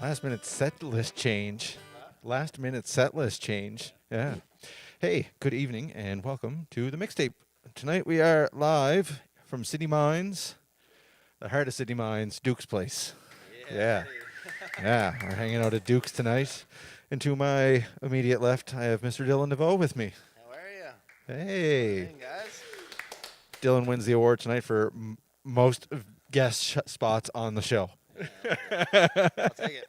Last minute set list change. Last minute set list change. Yeah. Hey, good evening and welcome to the mixtape. Tonight we are live from City Mines, the heart of City Mines, Duke's place. Yeah. Yeah, we're hanging out at Duke's tonight. And to my immediate left, I have Mr. Dylan Devoe with me. How are you? Hey. Morning, guys. Dylan wins the award tonight for most guest spots on the show. Yeah, I'll take it.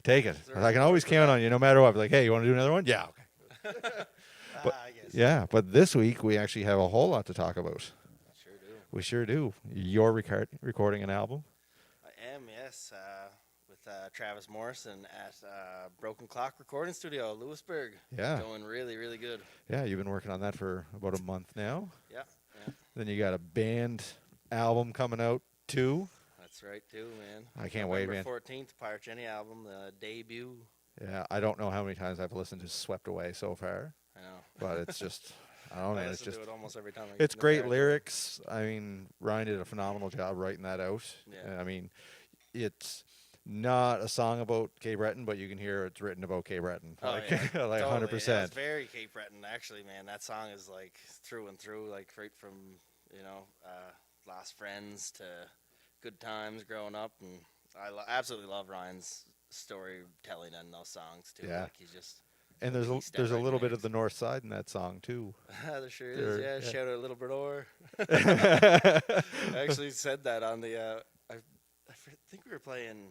Take it. There I can always count on you no matter what. Be like, hey, you want to do another one? Yeah, okay. I guess. Yeah, but this week we actually have a whole lot to talk about. Sure do. We sure do. You're recording an album. I am, yes, with Travis Morrison at Broken Clock Recording Studio, Lewisburg. Yeah. Going really, really good. Yeah, you've been working on that for about a month now. Yeah, yeah. Then you got a band album coming out too. That's right, too, man. I can't wait, man. November 14th, Pirate Jenny album, the debut. Yeah, I don't know how many times I've listened to Swept Away so far, I know. but it's just, I don't know, I man. It's listen just, to it almost every time I get it's in the great car. lyrics. I mean, Ryan did a phenomenal job writing that out. Yeah. I mean, it's not a song about Cape Breton, but you can hear it's written about Cape Breton. Oh, Like, yeah. like Totally. 100%. Yeah, it's very Cape Breton, actually, man. That song is like through and through, like right from, Lost Friends to Good Times growing up. And I absolutely love Ryan's storytelling in those songs, too. Yeah. Like, he's just. And He there's stepped a right little in bit of the north side in that song too. There sure is, There- yeah. yeah. Shout out Little Brador. I actually said that on the. I think we were playing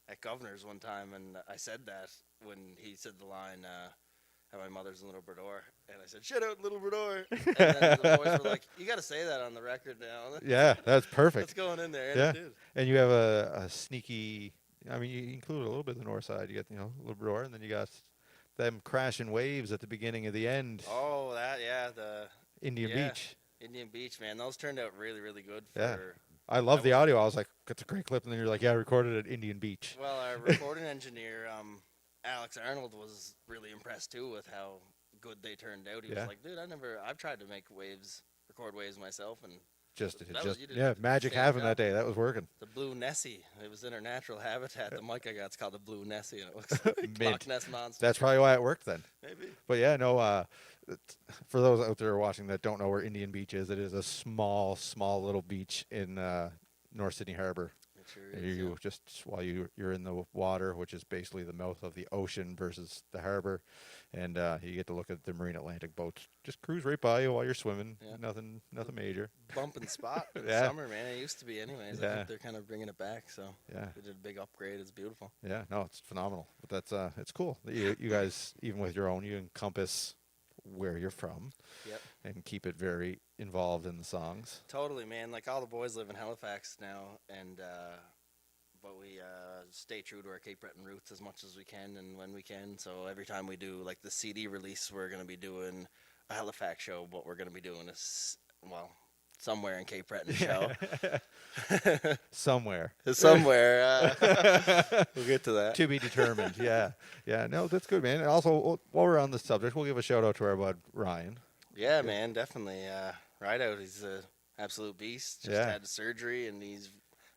at Governor's one time, and I said that when he said the line, how my mother's in Little Brador. And I said, shout out Little Brador. And then the boys were like, you got to say that on the record now. Yeah, that's perfect. That's going in there. And Yeah. it did. And you have a sneaky. I mean, you include a little bit of the north side. You got Labrador, and then you got them crashing waves at the beginning of the end. Oh, that, yeah. The Indian yeah. Beach. Indian Beach, man. Those turned out really, really good for. Yeah. I love the audio. I was like, it's a great clip, and then you're like, yeah, I recorded at Indian Beach. Well, our recording engineer, Alex Arnold, was really impressed too with how good they turned out. He Yeah. was like, "Dude, I've tried to make record waves myself, and you did Yeah, a magic fantastic happened job." that day. That was working. The blue Nessie, it was in her natural habitat. The mic I got's called the blue Nessie, and it looks like Mint. Loch Ness monster. That's probably why it worked then. Maybe. But yeah, no. For those out there watching that don't know where Indian Beach is, it is a small little beach in North Sydney Harbor. It sure is. You just while you're in the water, which is basically the mouth of the ocean versus the harbor, and you get to look at the Marine Atlantic boats just cruise right by you while you're swimming. Yeah. Nothing major. Bumping spot in the Yeah. summer, man. It used to be, anyways. I Yeah. think they're kind of bringing it back. So Yeah, they did a big upgrade. It's beautiful. yeah. No, it's phenomenal. But that's it's cool. That you guys, even with your own, you encompass where you're from. Yep. And keep it very involved in the songs. Totally, man. Like, all the boys live in Halifax now, and but we stay true to our Cape Breton roots as much as we can and when we can. So every time we do like the CD release, we're gonna be doing a Halifax show, but we're gonna be doing somewhere in Cape Breton show. Somewhere. Somewhere. We'll get to that. To be determined. Yeah. Yeah. No, that's good, man. And also, while we're on the subject, we'll give a shout out to our bud Ryan. Yeah, man, definitely. Right out, he's an absolute beast. Just Yeah. had the surgery, and he's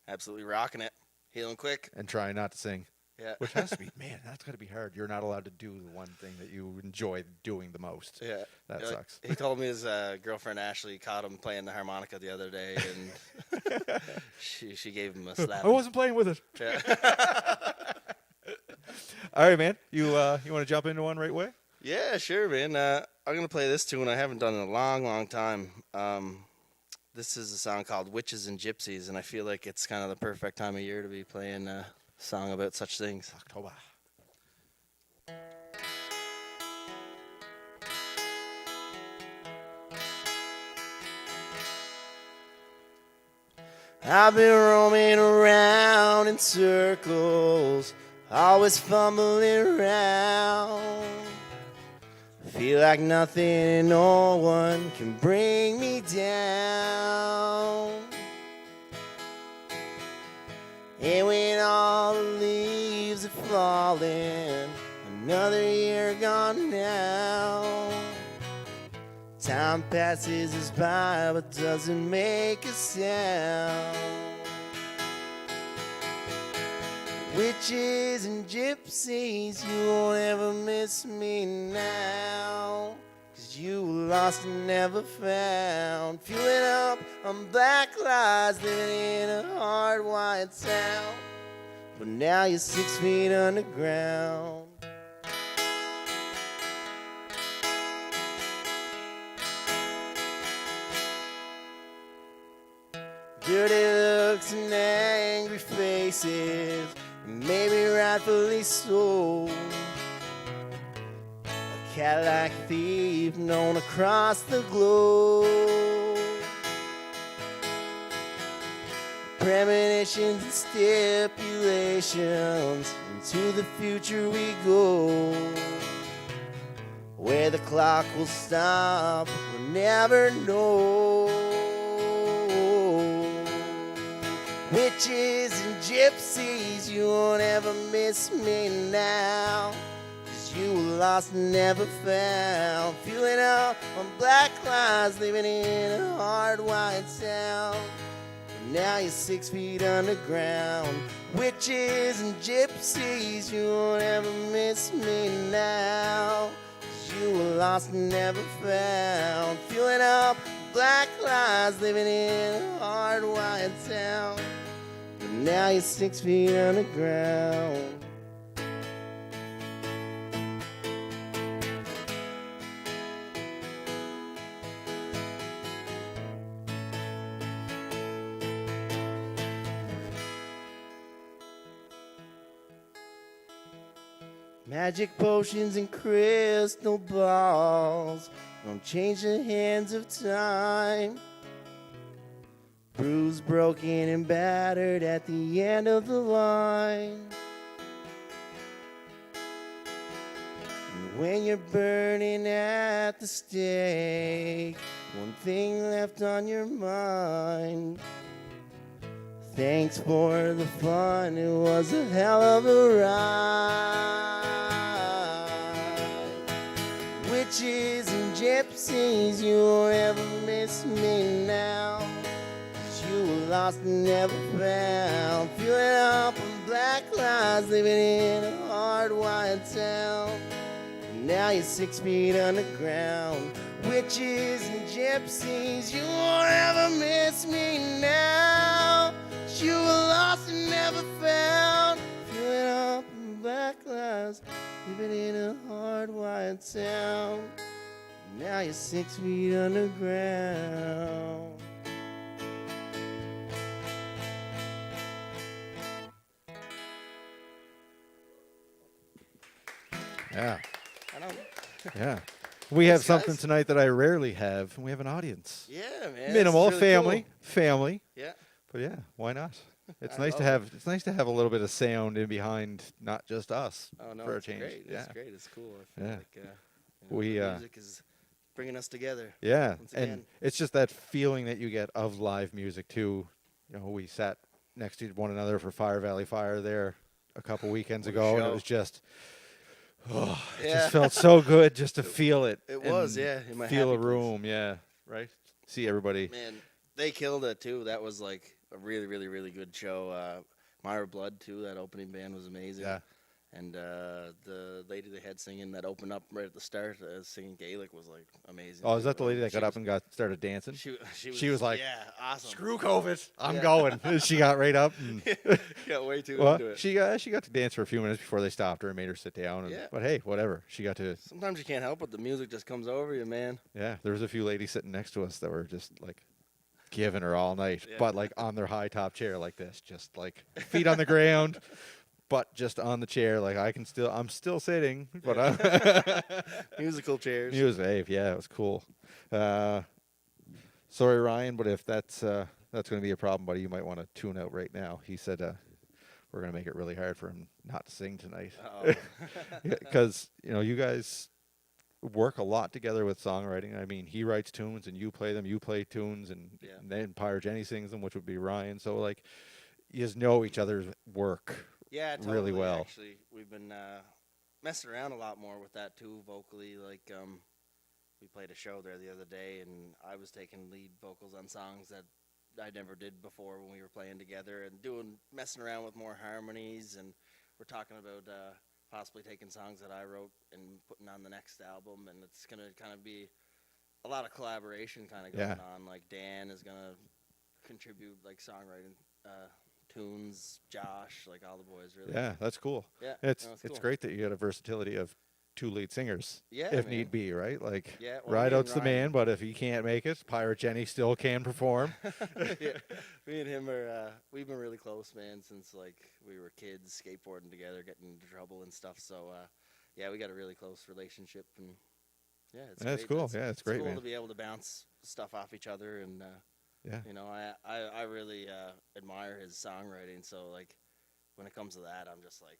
absolutely rocking it. Healing quick. And trying not to sing. Yeah. Which has to be, man, that's got to be hard. You're not allowed to do the one thing that you enjoy doing the most. Yeah. That Like, sucks. He told me his girlfriend Ashley caught him playing the harmonica the other day, and she gave him a slap. I wasn't playing with it. Yeah. All right, man. You want to jump into one right away? Yeah, sure, man. I'm gonna play this tune I haven't done in a long, long time. This is a song called "Witches and Gypsies," and I feel like it's kind of the perfect time of year to be playing a song about such things. October. I've been roaming around in circles, always fumbling around. Feel like nothing and no one can bring me down. And when all the leaves are falling, another year gone now. Time passes us by but doesn't make a sound. Witches and gypsies, you won't ever miss me now. 'Cause you were lost and never found. Fueling up on black lies, living in a hard-wired town. But now you're 6 feet underground. Dirty looks and angry faces, maybe rightfully so. A Cadillac thief known across the globe. Premonitions and stipulations, into the future we go. Where the clock will stop, we'll never know. Witches and gypsies, you won't ever miss me now. 'Cause you were lost and never found. Fueling up on black lies, living in a hard-wired town. Now you're 6 feet underground. Witches and gypsies, you won't ever miss me now. 'Cause you were lost and never found. Fueling up black lies, living in a hard-wired town. Now you're 6 feet underground. Magic potions and crystal balls don't change the hands of time. Bruised, broken, and battered at the end of the line. And when you're burning at the stake, one thing left on your mind. Thanks for the fun, it was a hell of a ride. Witches and gypsies, you won't ever miss me now. You were lost and never found. Fueling up on black lies, living in a hard-wired town. Now you're 6 feet underground. Witches and gypsies, you won't ever miss me now. You were lost and never found. Fueling up on black lies, living in a hard-wired town. Now you're 6 feet underground. Yeah. I don't. Yeah. We have Thanks, something guys. tonight that I rarely have, and we have an audience. Yeah, man. Minimal, this is really family, cool. family. Yeah. But yeah, why not? It's I nice to love have. It's nice to have a little bit of sound in behind, not just us. Oh no, for a it's change. great. Yeah. It's great. It's cool. I feel Yeah. like We, the music is bringing us together. Yeah, Once and again. it's just that feeling that you get of live music too. You know, we sat next to one another for Fire Valley Fire there a couple weekends What a ago, and it show. was just, it Yeah. just felt so good just to feel it. It was, and yeah, in my feel a happy place. room, yeah, right. See everybody. Man, they killed it too. That was like a really, really, really good show. Myra Blood too. That opening band was amazing. Yeah. And the lady they had singing that opened up right at the start, singing Gaelic, was like amazing. Oh, is too. that the lady that She got up was- and started dancing? She was like, yeah, awesome. Screw COVID, I'm Yeah. going. She got right up. And Got way too well, into it. she got to dance for a few minutes before they stopped her and made her sit down. And, Yeah. But hey, whatever. She got to. Sometimes you can't help it. The music just comes over you, man. Yeah, there was a few ladies sitting next to us that were just like giving her all night, Yeah. but like on their high top chair like this, just like feet on the ground, but just on the chair. Like I'm still sitting, but I'm Musical chairs. music. Yeah, it was cool. Sorry, Ryan, but if that's going to be a problem, buddy, you might want to tune out right now. He said we're going to make it really hard for him not to sing tonight Uh-oh. because you guys work a lot together with songwriting. I mean, he writes tunes and you play them. You play tunes and Yeah. then Pyre Jenny sings them, which would be Ryan. So like, you just know each other's work. Yeah, totally. really well. Actually, we've been messing around a lot more with that too, vocally. Like, we played a show there the other day, and I was taking lead vocals on songs that I never did before when we were playing together and messing around with more harmonies. And we're talking about possibly taking songs that I wrote and putting on the next album. And it's gonna kind of be a lot of collaboration kind of going on. Like Dan is gonna contribute like songwriting, tunes, Josh, like all the boys really. Yeah, that's cool. Yeah, It's no, it's cool. great that you get a versatility of 2 lead singers, Yeah, if man. need be, right? Like, Yeah, well, me and Rideout's the Ryan- man, but if he can't make it, Pirate Jenny still can perform. Yeah, me and him are we've been really close, man, since like we were kids, skateboarding together, getting into trouble and stuff. So yeah, we got a really close relationship, and yeah, it's That's great. cool. Yeah, it's great, cool man. to be able to bounce stuff off each other, and Yeah. you know, I really admire his songwriting. So like when it comes to that, I'm just like,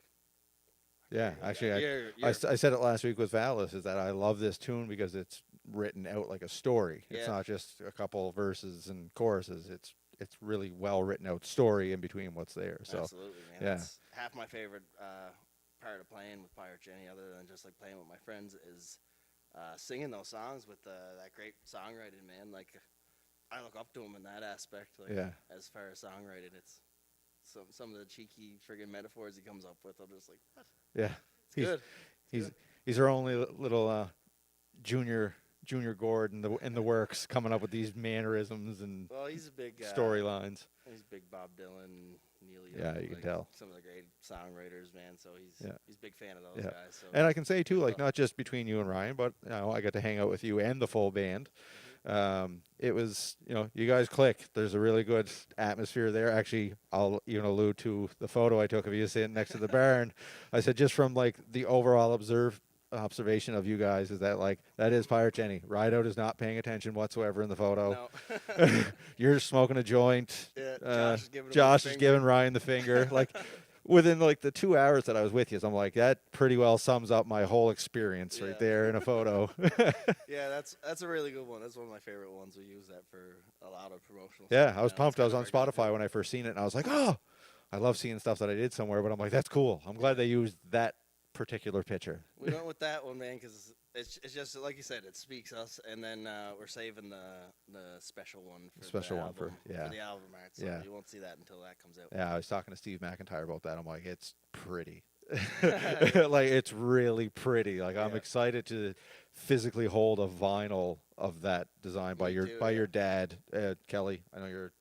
Yeah, actually, you're, I said it last week with Valis, is that I love this tune because it's written out like a story. It's Yeah. not just a couple verses and choruses. It's really well written out story in between what's there. So absolutely, man. yeah. That's half my favorite part of playing with Pirate Jenny, other than just like playing with my friends, is singing those songs with that great songwriting, man. Like I look up to him in that aspect. Like, Yeah. as far as songwriting, it's some of the cheeky friggin' metaphors he comes up with. I'm just like, what? Yeah, It's good. he's our only little junior Gord in the works, coming up with these mannerisms and Well, he's a big storylines. He's a big Bob Dylan, Neil Young. Yeah, you can like, tell. Some of the great songwriters, man. So he's Yeah. a big fan of those Yeah. guys. So And I can say too, like, not just between you and Ryan, but I got to hang out with you and the full band. It was, you guys click. There's a really good atmosphere there. Actually, I'll even allude to the photo I took of you sitting next to the barn. I said, just from like the overall observation of you guys, is that like that is Pirate Jenny. Rideout is not paying attention whatsoever in the photo. no. You're smoking a joint. Yeah, Josh is giving him Josh the is finger. giving Ryan the finger. Like within like the 2 hours that I was with you, so I'm like, that pretty well sums up my whole experience Yeah. right there in a photo. Yeah, that's a really good one. That's one of my favorite ones. We use that for a lot of promotional Yeah, stuff. I was now. pumped. It's I was kind on of our go-to. Spotify when I first seen it, and I was like, oh, I love seeing stuff that I did somewhere, but I'm like, that's cool. I'm glad they used that particular picture. We went with that one, man, because it's just like you said, it speaks us, and then we're saving the special one for Special the one for- album, yeah. for the album art. So Yeah. you won't see that until that comes out. Yeah, I was talking to Steve McIntyre about that. I'm like, it's pretty. Like, it's really pretty. Like, I'm Yeah. excited to physically hold a vinyl of that design by Me your too, by yeah. your dad, Kelly. I know you're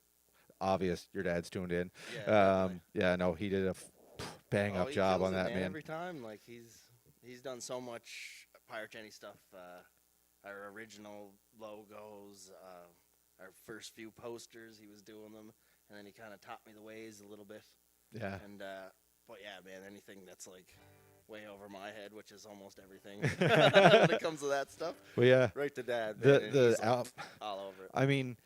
obvious. Your dad's tuned in. Yeah, definitely. Yeah, no, he did a bang Oh, up he job kills on it, that, man. Every time, like he's done so much Pirate Jenny stuff. Our original logos, our first few posters, he was doing them, and then he kind of taught me the ways a little bit. Yeah. And but yeah, man, anything that's like way over my head, which is almost everything when it comes to that stuff. Well, yeah. Right to Dad. The Man, and the he's, like, al- all over it. I mean,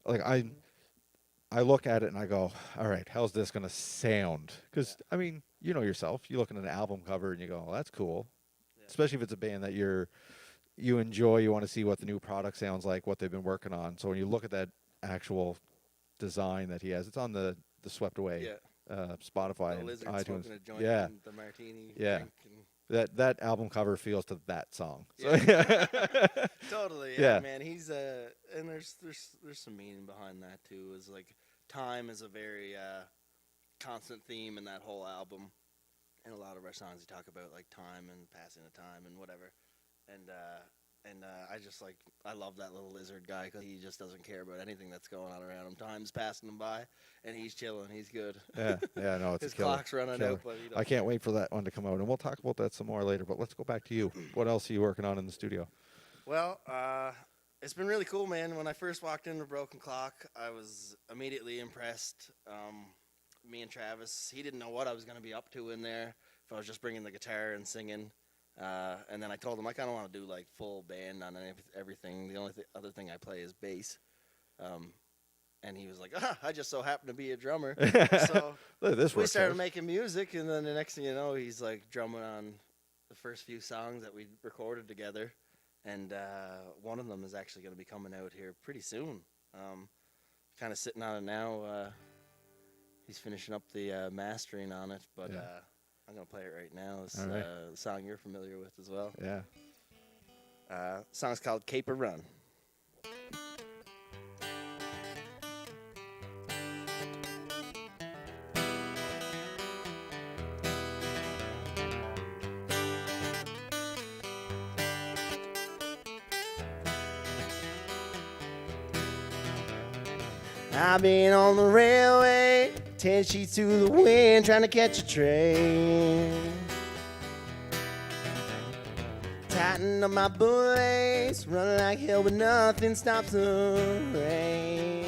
like I look at it and I go, all right, how's this gonna sound? Because I mean, you know yourself. You look at an album cover and you go, well, that's cool. Yeah. Especially if it's a band that you enjoy. You want to see what the new product sounds like, what they've been working on. So when you look at that actual design that he has, it's on the Swept Away Yeah. Spotify The and lizard iTunes. smoking a joint Yeah. and the martini. Yeah. Drink and That album cover feels to that song. So, totally, Yeah. yeah, man. He's and there's some meaning behind that too. Is like time is a very constant theme in that whole album, and a lot of our songs we talk about like time and passing of time and whatever, and I just like I love that little lizard guy because he just doesn't care about anything that's going on around him. Time's passing him by, and he's chilling. He's good. yeah, no, it's His a killer. clock's running Killer. out, but he I can't wait for that one to come out, and we'll talk about that some more later. But let's go back to you. What else are you working on in the studio? Well, it's been really cool, man. When I first walked into Broken Clock, I was immediately impressed. Me and Travis, he didn't know what I was going to be up to in there, if I was just bringing the guitar and singing. And then I told him I kind of want to do like full band on everything. The only other thing I play is bass. And he was like, I just so happen to be a drummer. So Look, this we works started out. making music, and then the next thing you know, he's like drumming on the first few songs that we recorded together. And one of them is actually going to be coming out here pretty soon. Kind of sitting on it now. He's finishing up the mastering on it, but Yeah. I'm going to play it right now. It's All right. a song you're familiar with as well. Yeah. The song's called Caper Run. I've been on the railway, 10 sheets to the wind, trying to catch a train. Tighten up my bootlace, running like hell, but nothing stops the rain.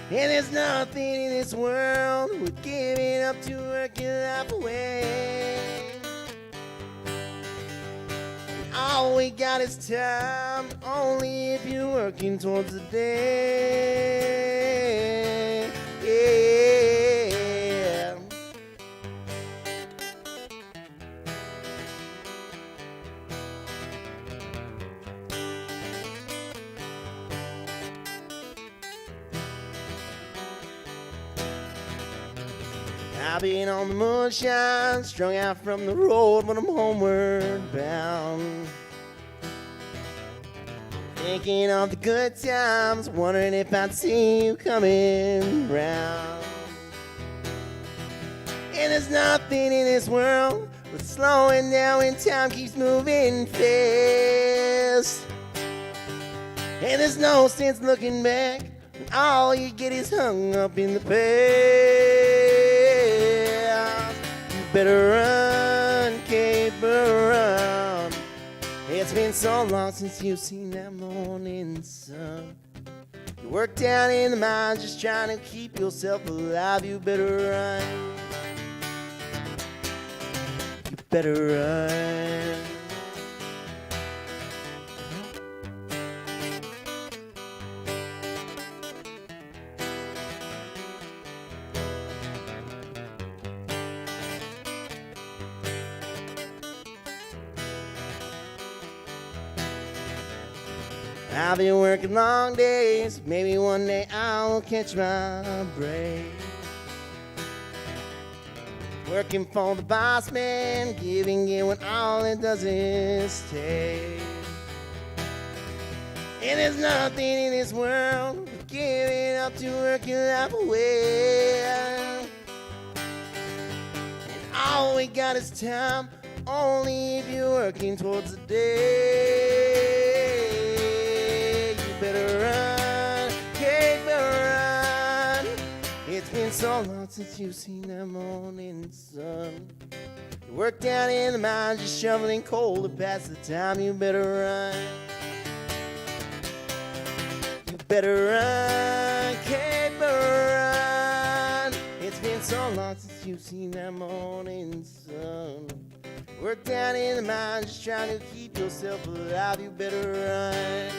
And there's nothing in this world worth giving up to work your life away. And all we got is time, only if you're working towards the day. Yeah. I've been on the moonshine, strung out from the road, but I'm homeward bound. Thinking of the good times, wondering if I'd see you coming round. And there's nothing in this world worth slowing down when time keeps moving fast. And there's no sense looking back when all you get is hung up in the past. You better run, caper, run. It's been so long since you've seen that morning sun. You work down in the mines just trying to keep yourself alive. You better run. You better run. I've been working long days, maybe one day I'll catch my break. Working for the boss man, giving it when all it does is take. And there's nothing in this world but giving up to work your life away. And all we got is time, only if you're working towards the day. Better run, hey, better run. It's been so long since you've seen that morning sun. You work down in the mines just shoveling coal to pass the time. You better run. You better run, hey, better run. It's been so long since you've seen that morning sun. Work down in the mines just trying to keep yourself alive. You better run.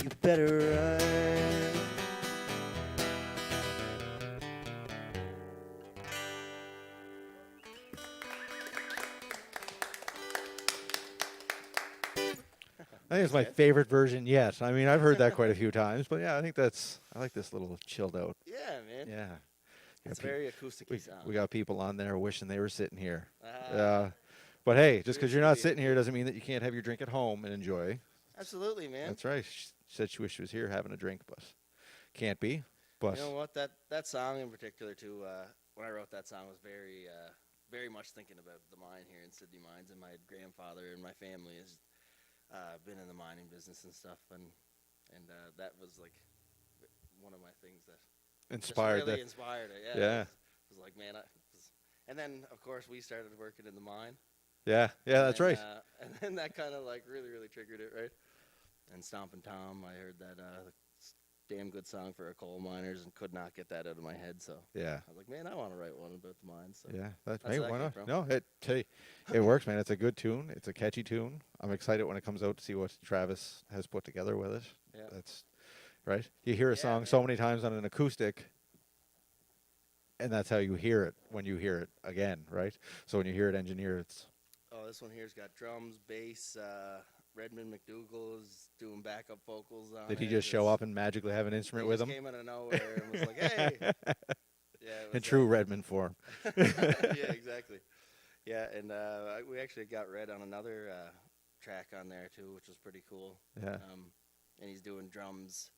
You better run. I think it's my favorite version yet. I mean, I've heard that quite a few times, but yeah, I think I like this little chilled out. Yeah, man. Yeah. It's very acoustic-y sound. We got people on there wishing they were sitting here. Ah. But hey, just because you're not sitting here doesn't mean that you can't have your drink at home and enjoy. Absolutely, man. That's right. She said she wished she was here having a drink, but can't be. But you know what? That song in particular, too, when I wrote that song, was very much thinking about the mine here in Sydney Mines, and my grandfather and my family has been in the mining business and stuff, and that was like one of my things that inspired really that. inspired it. Yeah. It was like, man, and then of course we started working in the mine. Yeah, that's right. And then that kind of like really triggered it, right? And Stompin' Tom, I heard that damn good song for our coal miners and could not get that out of my head. So Yeah. I was like, man, I want to write one about the mines. So Yeah, that's hey, where why that not? came from. No, it works, man. It's a good tune. It's a catchy tune. I'm excited when it comes out to see what Travis has put together with it. Yeah. That's right. You hear a Yeah, song man. so many times on an acoustic, and that's how you hear it when you hear it again, right? So when you hear it engineered, it's Oh, this one here's got drums, bass. Redmond McDougall is doing backup vocals on did he it. just show up and magically have an instrument He with just him? came out of nowhere and was like, hey. Yeah, it In was, true Redmond form. yeah, exactly. Yeah, and we actually got Red on another track on there too, which was pretty cool. Yeah. And he's doing drums,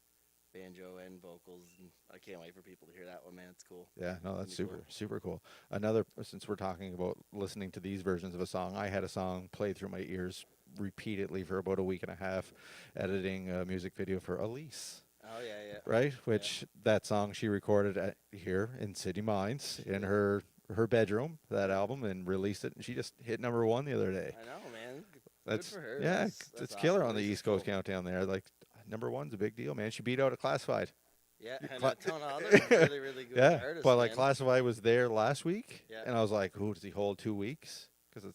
banjo, and vocals, and I can't wait for people to hear that one, man. It's cool. Yeah, no, that's Pretty cool. super cool. Another, since we're talking about listening to these versions of a song, I had a song play through my ears repeatedly for about a week and a half editing a music video for Elise. Oh yeah, yeah. Right, which that song she recorded here in City Mines in her bedroom, that album, and released it. And she just hit #1 the other day. I know, man. That's Good for her. yeah, That's it's awesome. killer on the This is East Coast cool. countdown there. Like #1's a big deal, man. She beat out a Classified. Yeah, and Cla- a ton of other really, really good Yeah, artists. but like man. Classified was there last week, Yeah. and I was like, "Who does he hold 2 weeks?" Because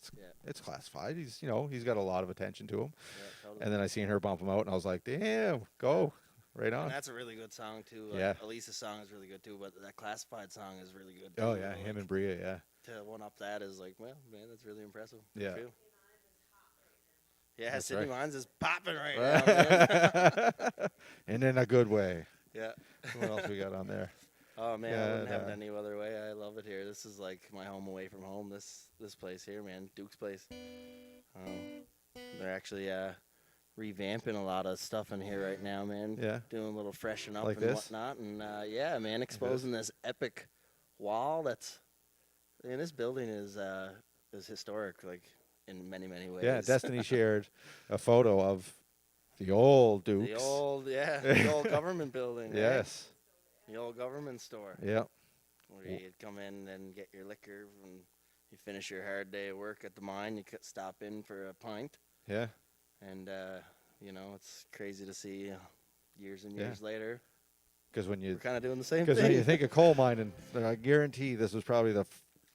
it's Classified. He's got a lot of attention to him. Yeah, totally. And then I seen her bump him out, and I was like, "Damn, go right on." And that's a really good song too. Yeah. Elisa's song is really good too, but that Classified song is really good. Oh too. yeah, Like, him and Bria, yeah. to one up that is like, well, man, that's really impressive. Good Yeah. for you. Yeah, That's City right. Mines is popping right now, man. And in a good way. Yeah. What else we got on there? Oh man, I Yeah, wouldn't have it any other way. I love it here. This is like my home away from home. This place here, man, Duke's place. They're actually revamping a lot of stuff in here right now, man. Yeah. Doing a little freshen up Like and this? whatnot, and yeah, man, exposing this epic wall. That's, man, this building is historic, like in many ways. Yeah, Destiny shared a photo of the old Dukes. The old government building. right? Yes. The old government store. Yeah. Where you'd come in and get your liquor when you finish your hard day of work at the mine. You could stop in for a pint. Yeah. And, it's crazy to see years and years later. Because when We're you kind of doing the same because thing. when you think of coal mining, I guarantee this was probably the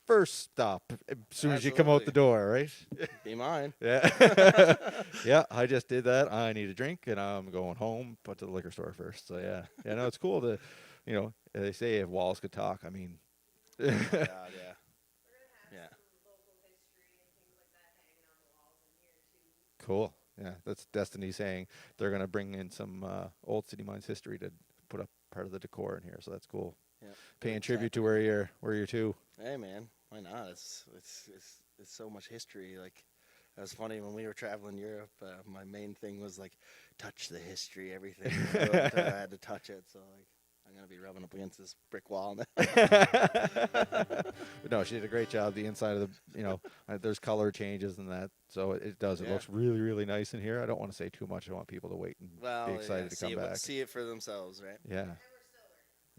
first stop as soon as you come out the door, right? Be mine. Yeah. Yeah, I just did that. I need a drink, and I'm going home, but to the liquor store first. So, yeah. Yeah, no, it's cool to, they say if walls could talk. I mean. Oh, my God, yeah. Yeah. Cool. Yeah, that's Destiny saying they're going to bring in some old City Mines history to put up part of the decor in here. So that's cool. Yeah. Paying tribute to where you're to. Hey, man, why not? It's so much history. Like, it was funny when we were traveling Europe. My main thing was like, touch the history, everything. I had to touch it. So like, I'm gonna be rubbing up against this brick wall now. But no, she did a great job. The inside of there's color changes and that, so it does. It looks really, really nice in here. I don't want to say too much. I want people to wait and be excited to come back. See it for themselves, right? Yeah.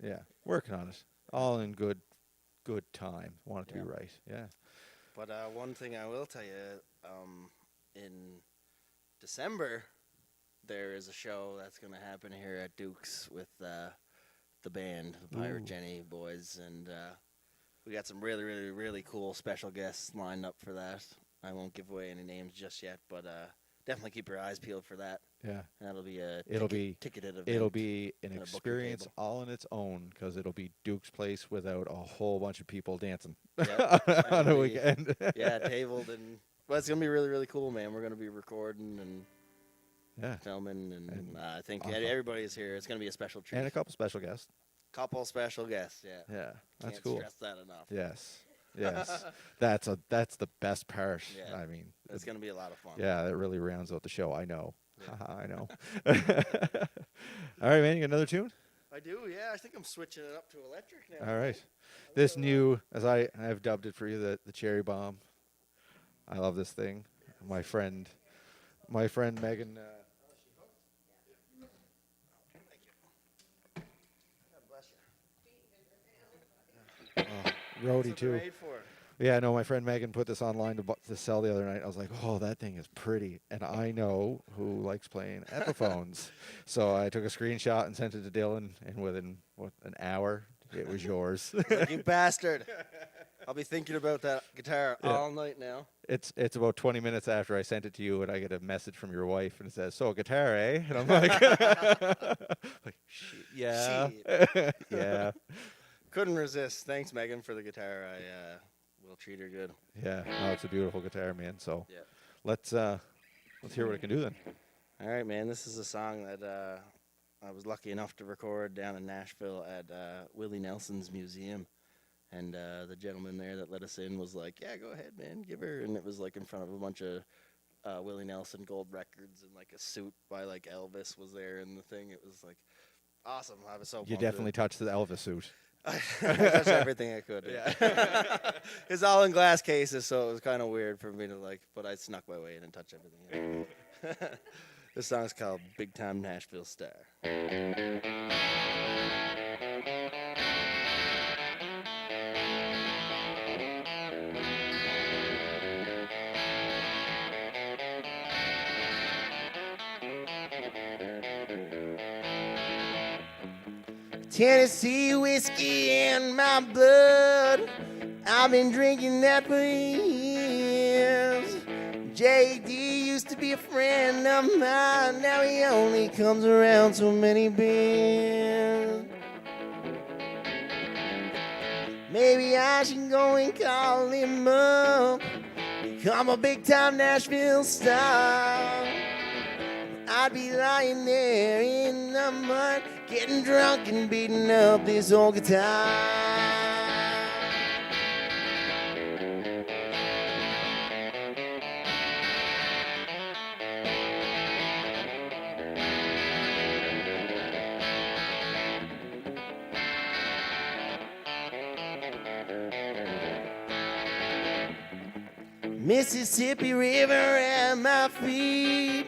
Yeah, working on it. All in good time. Want it to be right. Yeah. But one thing I will tell you, in December, there is a show that's going to happen here at Duke's with the band, the Pirate Jenny boys, and we got some really, really, really cool special guests lined up for that. I won't give away any names just yet, but definitely keep your eyes peeled for that. Yeah. And that'll be a ticketed event. It'll be an and a booking experience table. all on its own because it'll be Duke's place without a whole bunch of people dancing Yep. on a It'll be- weekend. Yeah, tabled and. But it's gonna be really, really cool, man. We're gonna be recording and Yeah. filming, and I think awesome. everybody is here. It's gonna be a special treat. And a couple special guests. Couple special guests, yeah. Yeah. That's Can't cool. stress that enough. Yes. Yes. That's the best part. Yeah. I mean, It's gonna be a lot of fun. yeah, it really rounds out the show. I know. Yeah. Haha, I know. All right, man. You got another tune? I do, yeah. I think I'm switching it up to electric now. All right. This new, as I've dubbed it for you, the cherry bomb. I love this thing. My friend Megan. God bless you. Roadie That's what too. they're made for. Yeah, no, my friend Megan put this online to sell the other night. I was like, oh, that thing is pretty. And I know who likes playing Epiphones. So I took a screenshot and sent it to Dylan, and within, an hour, it was yours. Like, you bastard. I'll be thinking about that guitar Yeah. all night now. It's about 20 minutes after I sent it to you, and I get a message from your wife, and it says, so, guitar, eh? And I'm like, shit, yeah. Shit. Yeah. Couldn't resist. Thanks, Megan, for the guitar. I will treat her good. Yeah. No, it's a beautiful guitar, man. So Yeah. let's hear what it can do then. All right, man. This is a song that I was lucky enough to record down in Nashville at Willie Nelson's museum. And the gentleman there that let us in was like, yeah, go ahead, man, give her. And it was like in front of a bunch of Willie Nelson gold records, and like a suit by like Elvis was there in the thing. It was like awesome. I was so You pumped definitely touched the Elvis suit. I touched everything I could. Yeah. It's all in glass cases, so it was kind of weird for me to but I snuck my way in and touched everything. This song's called Big Time Nashville Star. Tennessee whiskey in my blood. I've been drinking that for years. J.D. used to be a friend of mine. Now he only comes around so many beers. Maybe I should go and call him up. Become a big time Nashville star. I'd be lying there in the mud, getting drunk and beating up this old guitar. Mississippi River at my feet,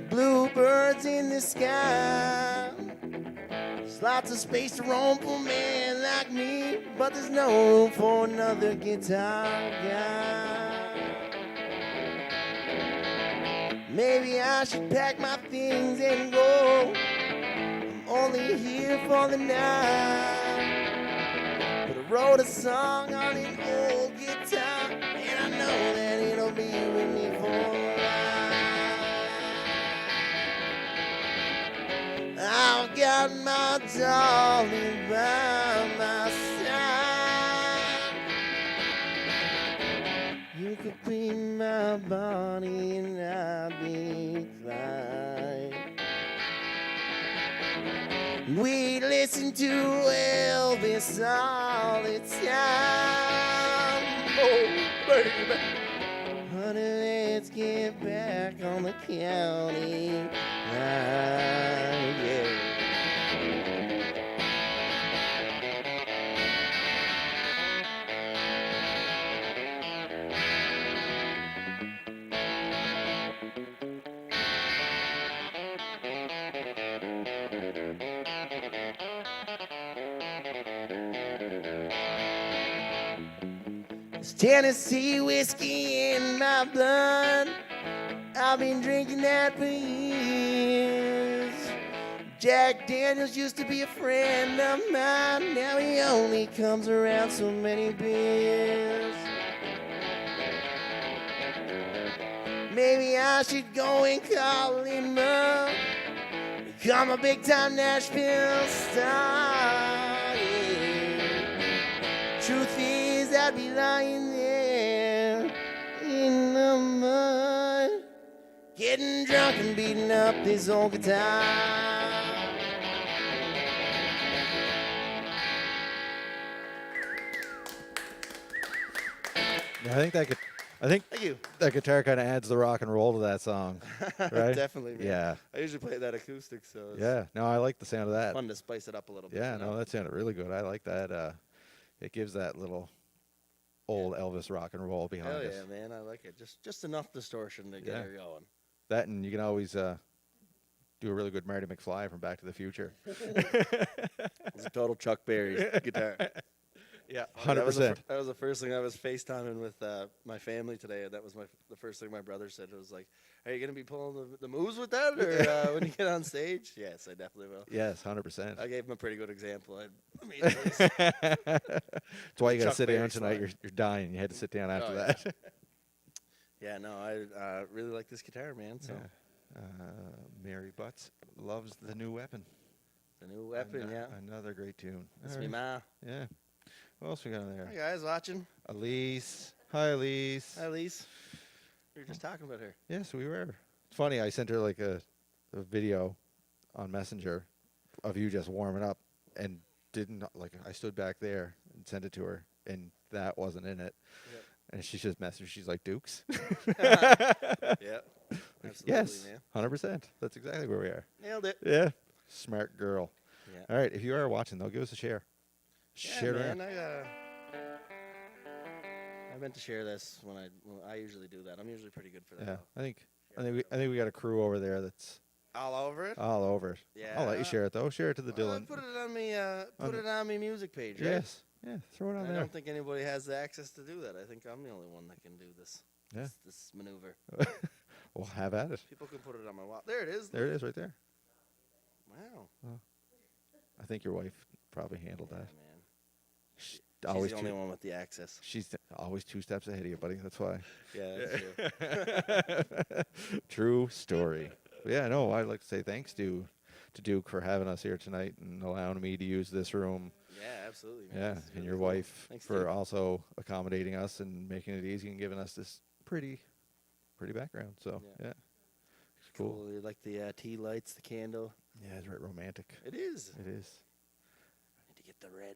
bluebirds in the sky. There's lots of space to roam for a man like me, but there's no room for another guitar guy. Maybe I should pack my things and go. I'm only here for the night. But I wrote a song on an old guitar, and I know that it'll be with me for a while. I've got my darling by my side. You could be my Bonnie and I'd be Clyde. We listen to Elvis all the time. Oh, baby. Honey, let's get back on the county line, yeah. There's Tennessee whiskey in my blood. I've been drinking that for years. Jack Daniels used to be a friend of mine. Now he only comes around so many beers. Maybe I should go and call him up. Become a big time Nashville star. Yeah. Truth is, I'd be lying there in the mud, getting drunk and beating up this old guitar. Yeah, I think Thank you. that guitar kind of adds the rock and roll to that song, right? Definitely, man. Yeah. I usually play that acoustic, so it's Yeah. No, I like the sound of that. fun to spice it up a little bit. Yeah, you know? no, that sounded really good. I like that. It gives that little old Elvis rock and roll behind Hell us. yeah, man. I like it. Just enough distortion to get Yeah. her going. That, and you can always do a really good Marty McFly from Back to the Future. It's a total Chuck Berry guitar. Yeah, That 100%. was the first thing I was FaceTiming with my family today. That was the first thing my brother said. It was like, "Are you going to be pulling the moves with that, or when you get on stage?" Yes, I definitely will. Yes, 100%. I gave him a pretty good example. That's why you got to Chuck sit down Berry tonight. slide. You're dying. You had to sit down after Oh, yeah. that. Yeah, no, I really like this guitar, man. So Yeah. Mary Butts loves the new weapon. the new weapon, yeah. Another great tune. That's All me, right. ma. Yeah. What else we got in Hi there? guys, watching. Elise. Hi, Elise. Hi, Elise. We were just talking about her. Yes, we were. It's funny. I sent her like a video on Messenger of you just warming up, and didn't like. I stood back there and sent it to her, and that wasn't in it. Yep. And she just messaged. She's like, Dukes. Yeah, absolutely, Yes, man. 100%. That's exactly where we are. Nailed it. Yeah. Smart girl. Yeah. All right. If you are watching, though, give us a share. Share it man, around. I meant to share this when I usually do that. I'm usually pretty good for that. Yeah, though. I think we got a crew over there that's All over it. all over it. Yeah. I'll let you share it though. Share it to the Dylan. Put it on me. Put it on me music page. Right? Yes. Yeah. Throw it on I there. don't think anybody has the access to do that. I think I'm the only one that can do this. Yeah. This maneuver. We'll have at it. People can put it on my wall. There it is. There it is, right there. Wow. I think your wife probably handled that. Man. She's She's the only one with the access. She's always 2 steps ahead of you, buddy. That's why. Yeah, that's true. True story. But yeah, no, I'd like to say thanks to Duke for having us here tonight and allowing me to use this room. Yeah, absolutely. Man. Yeah, This is and really your cool. wife Thanks, for Duke. also accommodating us and making it easy and giving us this pretty background. So yeah, it's cool. You like the tea lights, the candle? Yeah, it's right romantic. It is. It is. Need to get the red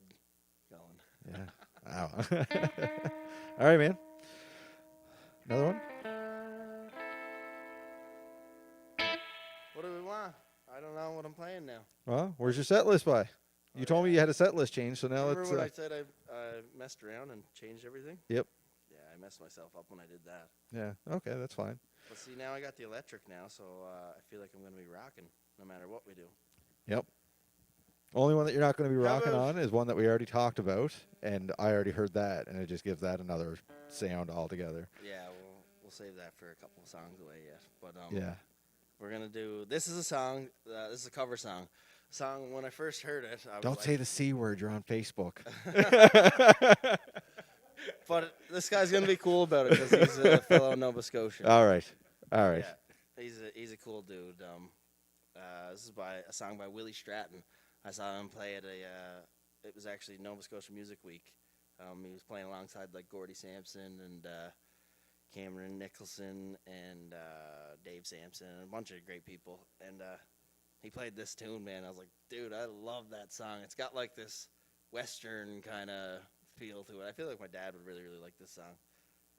going. Yeah. Wow. All right, man. Another one? What do we want? I don't know what I'm playing now. Well, where's your set list by? You told me you had a set list change, so now Remember let's. when I said I messed around and changed everything? Yep. Yeah, I messed myself up when I did that. Yeah. Okay, that's fine. But see, now I got the electric now, so I feel like I'm going to be rocking no matter what we do. Yep. Only one that you're not going to be How rocking about- on is one that we already talked about, and I already heard that, and it just gives that another sound altogether. Yeah, we'll save that for a couple of songs away yet. But Yeah. we're going to do, this is a song, this is a cover song. Song, when I first heard it, I was Don't like, say the C word. You're on Facebook. But this guy's going to be cool about it because he's a fellow Nova Scotian. All right. All right. Yeah, he's a cool dude. This is by a song by Willie Stratton. I saw him play at it was actually Nova Scotia Music Week. He was playing alongside like Gordy Sampson and Cameron Nicholson and Dave Sampson and a bunch of great people. And he played this tune, man. I was like, dude, I love that song. It's got like this Western kind of feel to it. I feel like my dad would really, really like this song.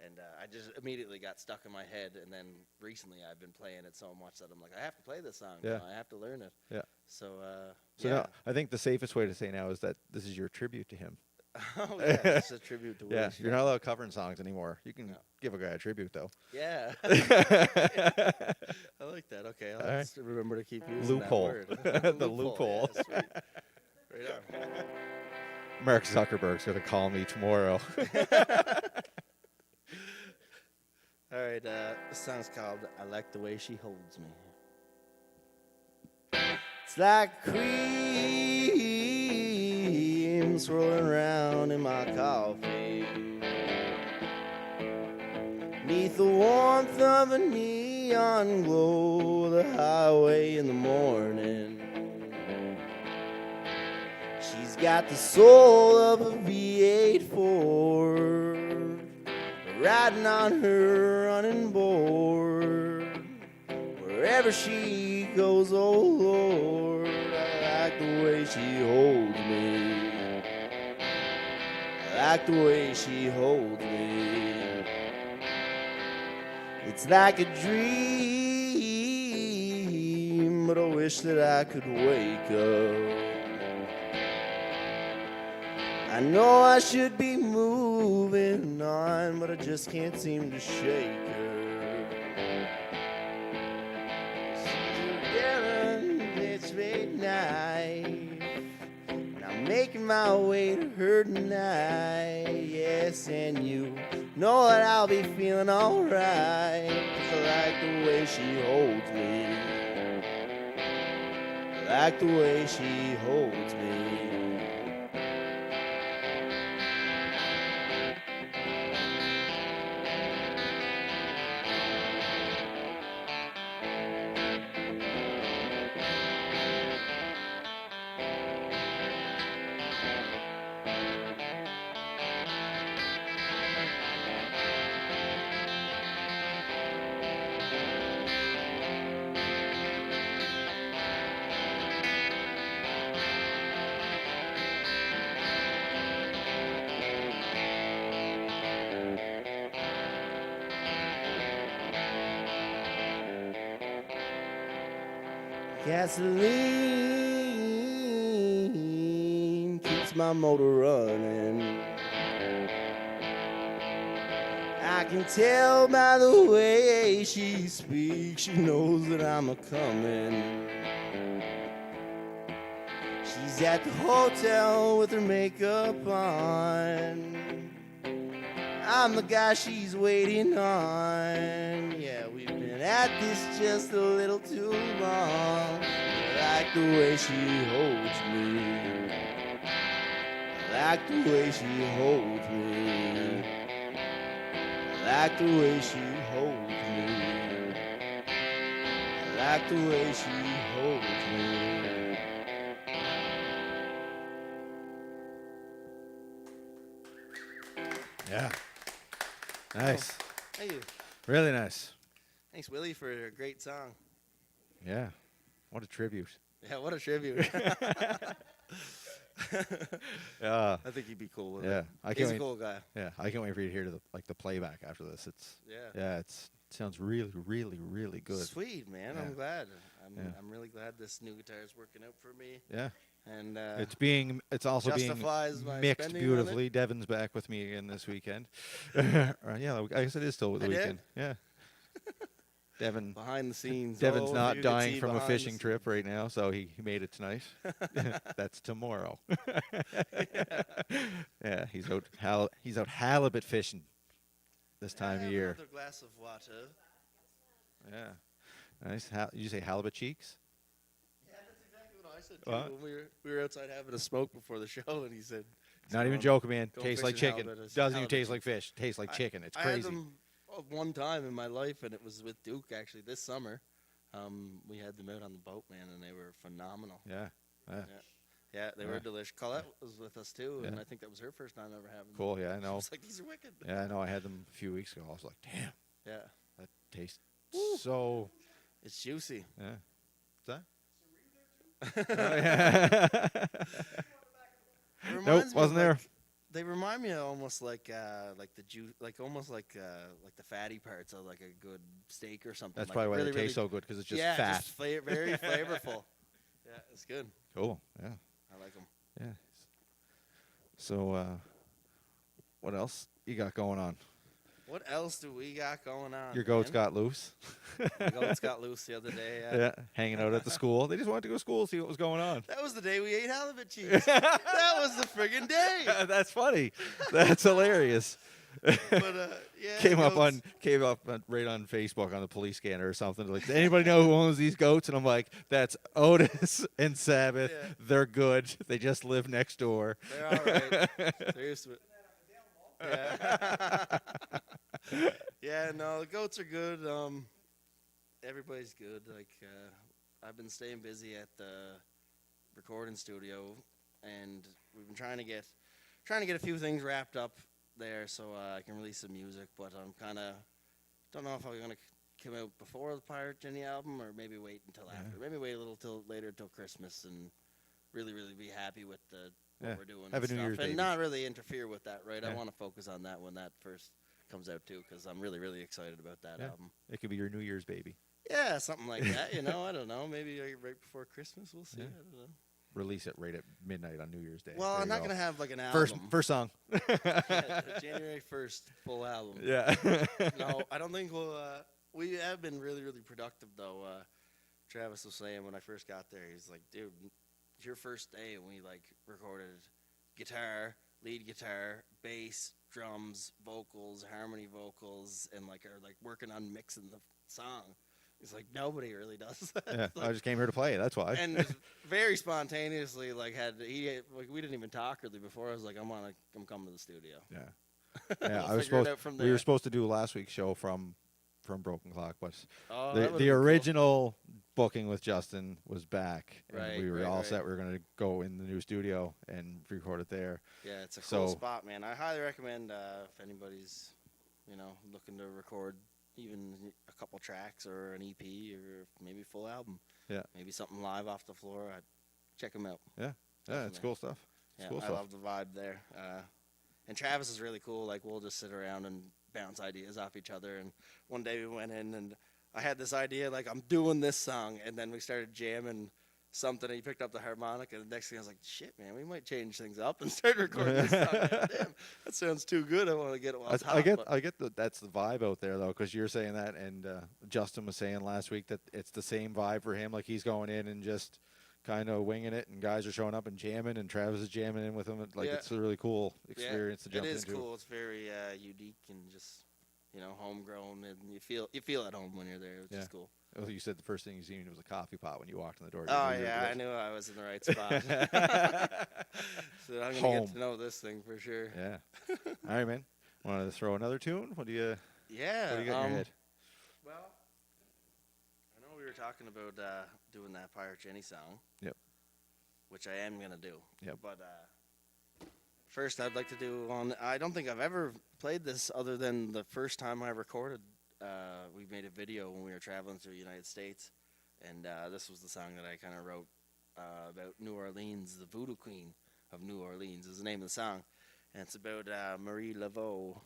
And I just immediately got stuck in my head. And then recently I've been playing it so much that I'm like, I have to play this song. Yeah. Now. I have to learn it. Yeah. So, So yeah. now, I think the safest way to say now is that this is your tribute to him. Oh, yeah. It's a tribute to Willie Yeah. You're Stratton. not allowed covering songs anymore. You can No. give a guy a tribute, though. Yeah. I like that. Okay. I'll All right. just remember to keep using Loophole. that word. The loophole. Yeah, sweet. Right on. Mark Zuckerberg's going to call me tomorrow. All right, this song's called I Like the Way She Holds Me. It's like cream swirling around in my coffee. Neath the warmth of a neon glow, the highway in the morning. She's got the soul of a V8 Ford, riding on her running board. Wherever she goes, oh Lord, I like the way she holds me. I like the way she holds me. It's like a dream, but I wish that I could wake up. I know I should be moving on, but I just can't seem to shake her. Staring this red knife, and I'm making my way to her tonight. Yes, and you know that I'll be feeling alright, 'cause I like the way she holds me. I like the way she holds me. Gasoline keeps keeps my motor running. I can tell by the way she speaks, she knows that I'm a coming. She's at the hotel with her makeup on. I'm the guy she's waiting on. Yeah, we've been at this just a little too long. I like the way she holds me. I like the way she holds me. I like the way she holds me. I like the way she holds me. Yeah. Nice. Thank you. Really nice. Thanks, Willie, for a great song. Yeah. What a tribute. Yeah, what a tribute. Yeah. I think he'd be cool with Yeah. it. I can't He's a wait. cool guy. Yeah. I can't wait for you to hear the playback after this. It's Yeah. it sounds really, really, really good. Sweet, man. Yeah. I'm glad. Yeah. I'm really glad this new guitar is working out for me. Yeah. And It's also being justifies my mixed spending on it. beautifully. Devin's back with me again this weekend. Yeah, I guess it is still the I did. weekend. Yeah. Devin. behind the scenes. Devin's if not you could dying see from a behind the fishing trip right now, so he made it tonight. That's tomorrow. Yeah, he's out halibut fishing this scenes. time I of have year. Another glass of water. Yeah, nice. You say halibut cheeks? Yeah, that's exactly what I said too. What? When we were outside having a smoke before the show, and he said, Not even "Go joking, man. go Tastes like fishing chicken. halibut. I said, Doesn't even "Halibut taste like fish. Tastes like chicken. It's I had crazy. them one time in my life, and it was with Duke actually this summer. We had them out on the boat, man, and they were phenomenal. Yeah. Yeah, they were delicious. Colette was with us too, and Yeah. I think that was her first time ever having them. Cool. Yeah, I She know. was like, these are wicked. Yeah, I know. I had them a few weeks ago. I was like, damn, Yeah, that tastes Woo. so. it's juicy. Yeah. Is that? Oh, yeah. It Nope, reminds me of, wasn't there. like- They remind me of almost like the juice, like almost like the fatty parts of like a good steak or something. That's like probably why really, they taste really, so good because it's just yeah, fat. just very flavorful. Yeah, it's good. Cool. Yeah. I like them. Yeah. So, what else you got going on? What else do we got going on? Your goats man? got loose. The goats got loose the other day. Yeah, hanging out at the school. They just wanted to go to school, see what was going on. That was the day we ate halibut cheese. That was the friggin' day. That's funny. That's hilarious. But yeah, Came up goats. right on Facebook on the police scanner or something. Like, does anybody know who owns these goats? And I'm like, that's Otis and Sabbath. Yeah. They're good. They just live next door. They're all right. They're used to it. Yeah. Yeah, no, the goats are good. Everybody's good. Like, I've been staying busy at the recording studio, and we've been trying to get a few things wrapped up there so I can release some music. But I'm kind of don't know if I'm gonna come out before the Pirate Jenny album or maybe wait until after. Maybe wait a little later till Christmas and really be happy with what Yeah. we're doing. Have a and New stuff, Year's and baby. not really interfere with that, right? I Yeah. want to focus on that when that first comes out too, because I'm really excited about that Yeah. album. It could be your New Year's baby. Yeah, something like that. I don't know. Maybe right before Christmas. We'll see. Yeah. I don't know. Release it right at midnight on New Year's Day. Well, There I'm you not go. gonna have like an album. First song. Yeah, January 1st, full album. Yeah. No, I don't think we'll. We have been really productive though. Travis was saying when I first got there, he's like, "Dude, it's your first day," and we like recorded guitar, lead guitar, bass, drums, vocals, harmony vocals, and like are like working on mixing the song. He's like, nobody really does that. Yeah. Like, I just came here to play. That's why. and just very spontaneously, like we didn't even talk really before. I was like, I'm coming to the studio. Yeah. Yeah. We'll figure it out from We were there. supposed to do last week's show from Broken Clock, but Oh, that the would've been cool. original booking with Justin was back, and Right, we were right, all right. set. We were going to go in the new studio and record it there. Yeah, it's a cool So- spot, man. I highly recommend if anybody's, looking to record even a couple tracks or an EP or maybe a full album. Yeah. Maybe something live off the floor. I'd check them out. Yeah, it's Definitely. cool stuff. It's Yeah, cool I stuff. love the vibe there. And Travis is really cool. Like, we'll just sit around and bounce ideas off each other. And one day we went in and I had this idea, like, I'm doing this song. And then we started jamming something, and he picked up the harmonica. And the next thing I was like, shit, man, we might change things up and start recording this song. Damn, that sounds too good. I want to get it while it's hot. I get that's the vibe out there though, because you're saying that, and Justin was saying last week that it's the same vibe for him. Like he's going in and just kind of winging it, and guys are showing up and jamming, and Travis is jamming in with him. Like it's a really cool experience to jump into. It is cool. It's very unique and just homegrown, and you feel at home when you're there, which is cool. Well, you said the first thing you seen was a coffee pot when you walked in the door. Oh, yeah, I knew I was in the right spot. So I'm going to get to know this thing for sure. Yeah. All right, man. Want to throw another tune? What do you got in your head? Well, I know we were talking about doing that Pirate Jenny song. Yep. Which I am going to do. Yep. But first, I'd like to do I don't think I've ever played this other than the first time I recorded. We made a video when we were traveling through the United States, and this was the song that I kind of wrote about New Orleans. The Voodoo Queen of New Orleans is the name of the song, and it's about Marie Laveau,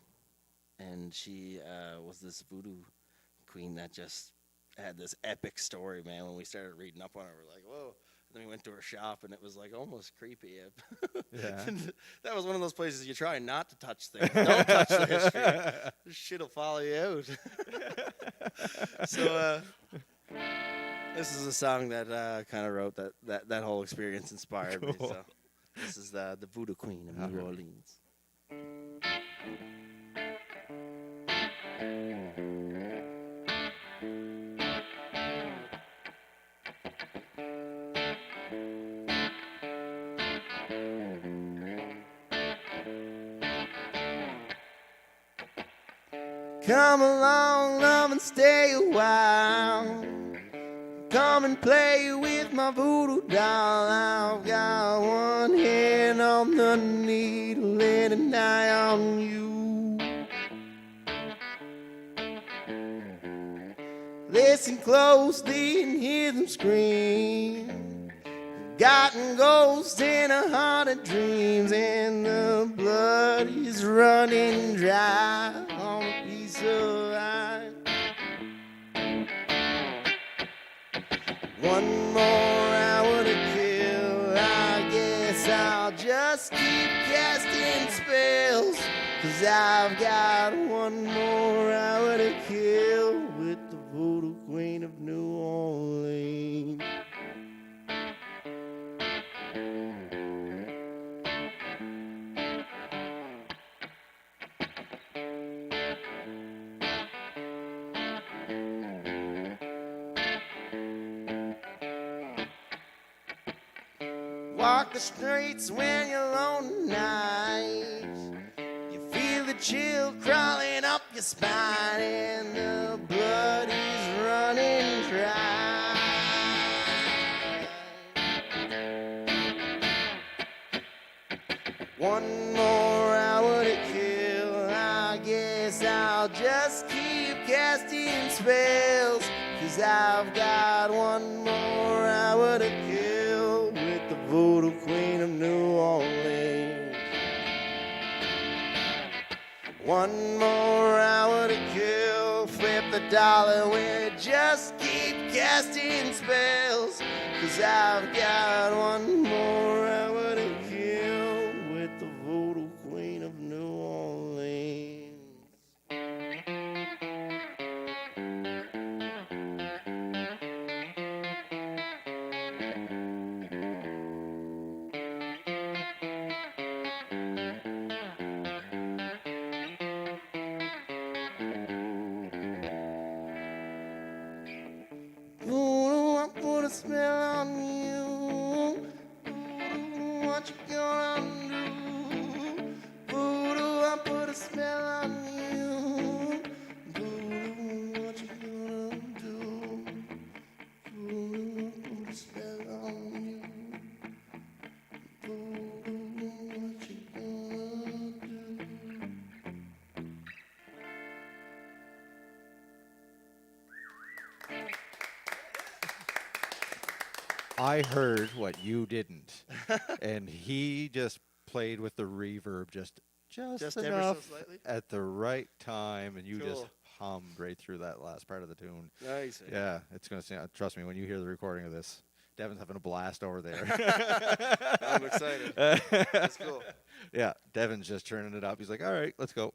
and she was this voodoo queen that just had this epic story, man. When we started reading up on her, we're like, whoa. Then we went to her shop, and it was like almost creepy. Yeah. That was one of those places you try not to touch things. Don't touch the history. This shit will follow you out. So this is a song that kind of wrote that whole experience inspired me. So this is the Voodoo Queen of New Orleans. Come along, love, and stay a while. Come and play with my voodoo doll. I've got one hand on the needle and an eye on you. Listen closely and hear them scream. Forgotten ghosts and a haunted dreams, and the blood is running dry on a piece of ice. One more hour to kill. I guess I'll just keep casting spells, 'cause I've got one more hour to kill with the Voodoo Queen of New Orleans. Walk the streets when you're alone at night. You feel the chill crawling up your spine, and the blood is running dry. One more hour to kill. I guess I'll just keep casting spells, 'cause I've got one more hour to kill with the Voodoo Queen of New Orleans. One more hour to kill. Flip the dollar, we just keep casting spells, 'cause I've got one more hour to kill with the Voodoo Queen of New Orleans. Voodoo, I put a spell on you. Voodoo, what you gonna do? Voodoo, I put a spell on you. Voodoo, what you gonna do? Voodoo, I put a spell on you. Voodoo, what you gonna do? I heard what you didn't, and he just played with the reverb just Just ever so enough slightly? at the right time, and you just Cool. hummed right through that last part of the tune. Nice. Yeah, it's gonna sound. Trust me, when you hear the recording of this, Devin's having a blast over there. I'm excited. That's cool. Yeah, Devin's just turning it up. He's like, all right, let's go.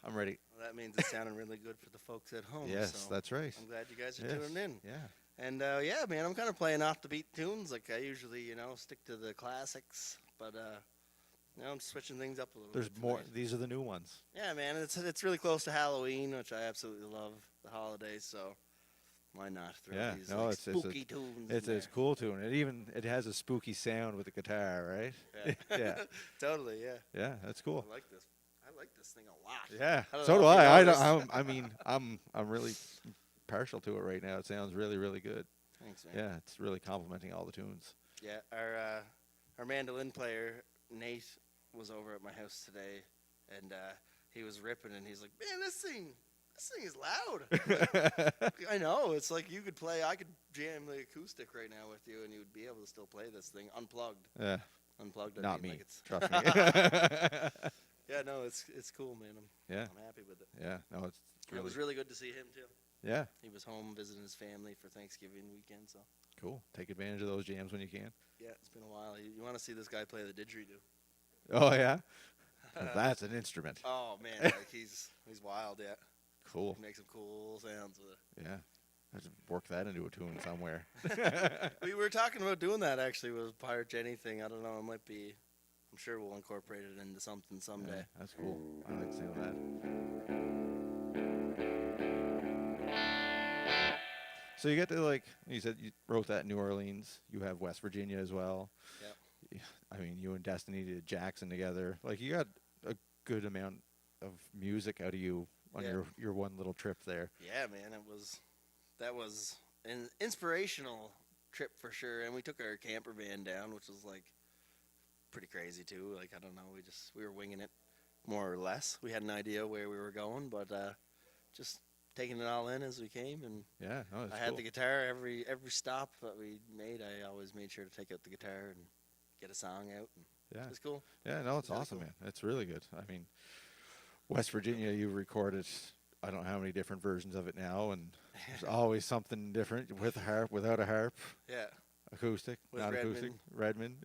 I'm ready. Well, that means it's sounding really good for the folks at home. Yes, so that's right. I'm glad you guys are Yes. tuning in. Yeah. And yeah, man, I'm kind of playing off the beat tunes. Like I usually, stick to the classics, but I'm switching things up a little There's bit. more. tonight. These are the new ones. Yeah, man, it's really close to Halloween, which I absolutely love the holidays. So why not throw Yeah, these no, like, it's a- spooky tunes? It's in a cool tune. It has a spooky sound with the guitar, right? there. Yeah. Yeah. Totally. Yeah. Yeah, that's cool. I like this. I like this thing a lot. Yeah, I don't so know do if you I. noticed. I mean, I'm really partial to it right now. It sounds really, really good. Thanks, man. Yeah, it's really complimenting all the tunes. Yeah, our mandolin player Nate was over at my house today, and he was ripping, and he's like, "Man, this thing is loud." I know. It's like you could play. I could jam the acoustic right now with you, and you would be able to still play this thing unplugged. Yeah, Unplugged. I not mean, me. Like it's, Trust me. yeah, no, it's cool, man. Yeah, I'm happy with it. yeah. No, it's And it was really good to see him too. yeah, He was home visiting his family for Thanksgiving weekend, so cool. Take advantage of those jams when you can. yeah, it's been a while. You want to see this guy play the didgeridoo? Oh yeah, well, that's an instrument. Oh man, like he's wild. Yeah, Cool. he makes some cool sounds with it. Yeah, I should work that into a tune somewhere. We were talking about doing that actually with a Pirate Jenny thing. I don't know. It might be. I'm sure we'll incorporate it into something someday. Yeah, that's cool. I like the sound of that. So you get to you said you wrote that in New Orleans. You have West Virginia as well. Yep. I mean, you and Destiny did Jackson together. Like you got a good amount of music out of you on Yeah. your one little trip there. Yeah, man. That was an inspirational trip for sure. And we took our camper van down, which was like pretty crazy too. Like I don't know, we were winging it more or less. We had an idea where we were going, but just taking it all in as we came. And Yeah, no, that's I had cool. the guitar every stop that we made. I always made sure to take out the guitar and get a song out. And Yeah, it's cool. yeah, no, it's really awesome, cool. man. It's really good. I mean, West Virginia, you recorded I don't know how many different versions of it now, and there's always something different with a harp, without a harp, Yeah, acoustic, With not acoustic, Redmond.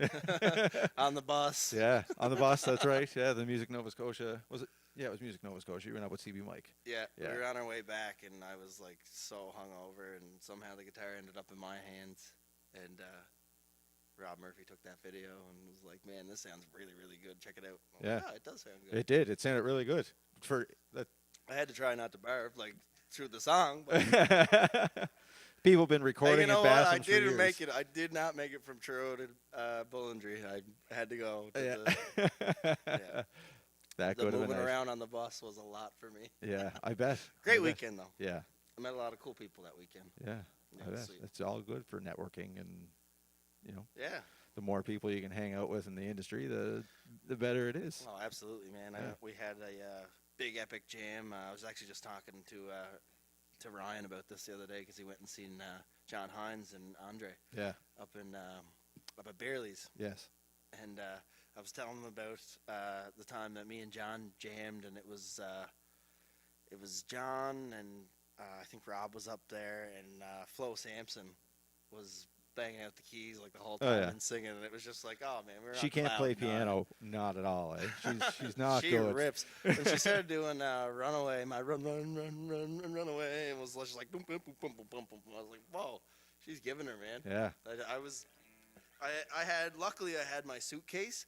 on the bus. Yeah, on the bus. That's right. Yeah, the Music Nova Scotia was it? Yeah, it was Music Nova Scotia. You went up with CB Mike. Yeah, Yeah. we were on our way back, and I was like so hungover, and somehow the guitar ended up in my hands, and Rob Murphy took that video and was like, "Man, this sounds really, really good. Check it out." I'm like, Yeah. it does sound good. It did. It sounded really good for that. I had to try not to barf like through the song, but People been hey, recording you know in what? I bathrooms for didn't years. make it. I did not make it from Truro to Bullendry. I had to go. To Yeah. yeah. That The could have moving been nice. around on the bus was a lot for me. Yeah, I bet. Great I bet. weekend though. Yeah, I met a lot of cool people that weekend. yeah. Yeah, I bet. sweet. It's all good for networking, and Yeah. the more people you can hang out with in the industry, the better it is. Oh, absolutely, man. Yeah. We had a big epic jam. I was actually just talking to Ryan about this the other day because he went and seen John Hines and Andre Yeah. up at Bearley's, Yes. and I was telling him about the time that me and John jammed, and it was John and I think Rob was up there, and Flo Sampson was banging out the keys like the whole Oh, time yeah. and singing, and it was just like, oh man, we were She on can't play cloud nine. piano, not at all. Eh? She's not She good. rips. And she started doing Runaway, my run away, and was just like boom, boom, boom, boom, boom, boom, boom. I was like, whoa, she's giving her, man. Yeah. Luckily I had my suitcase,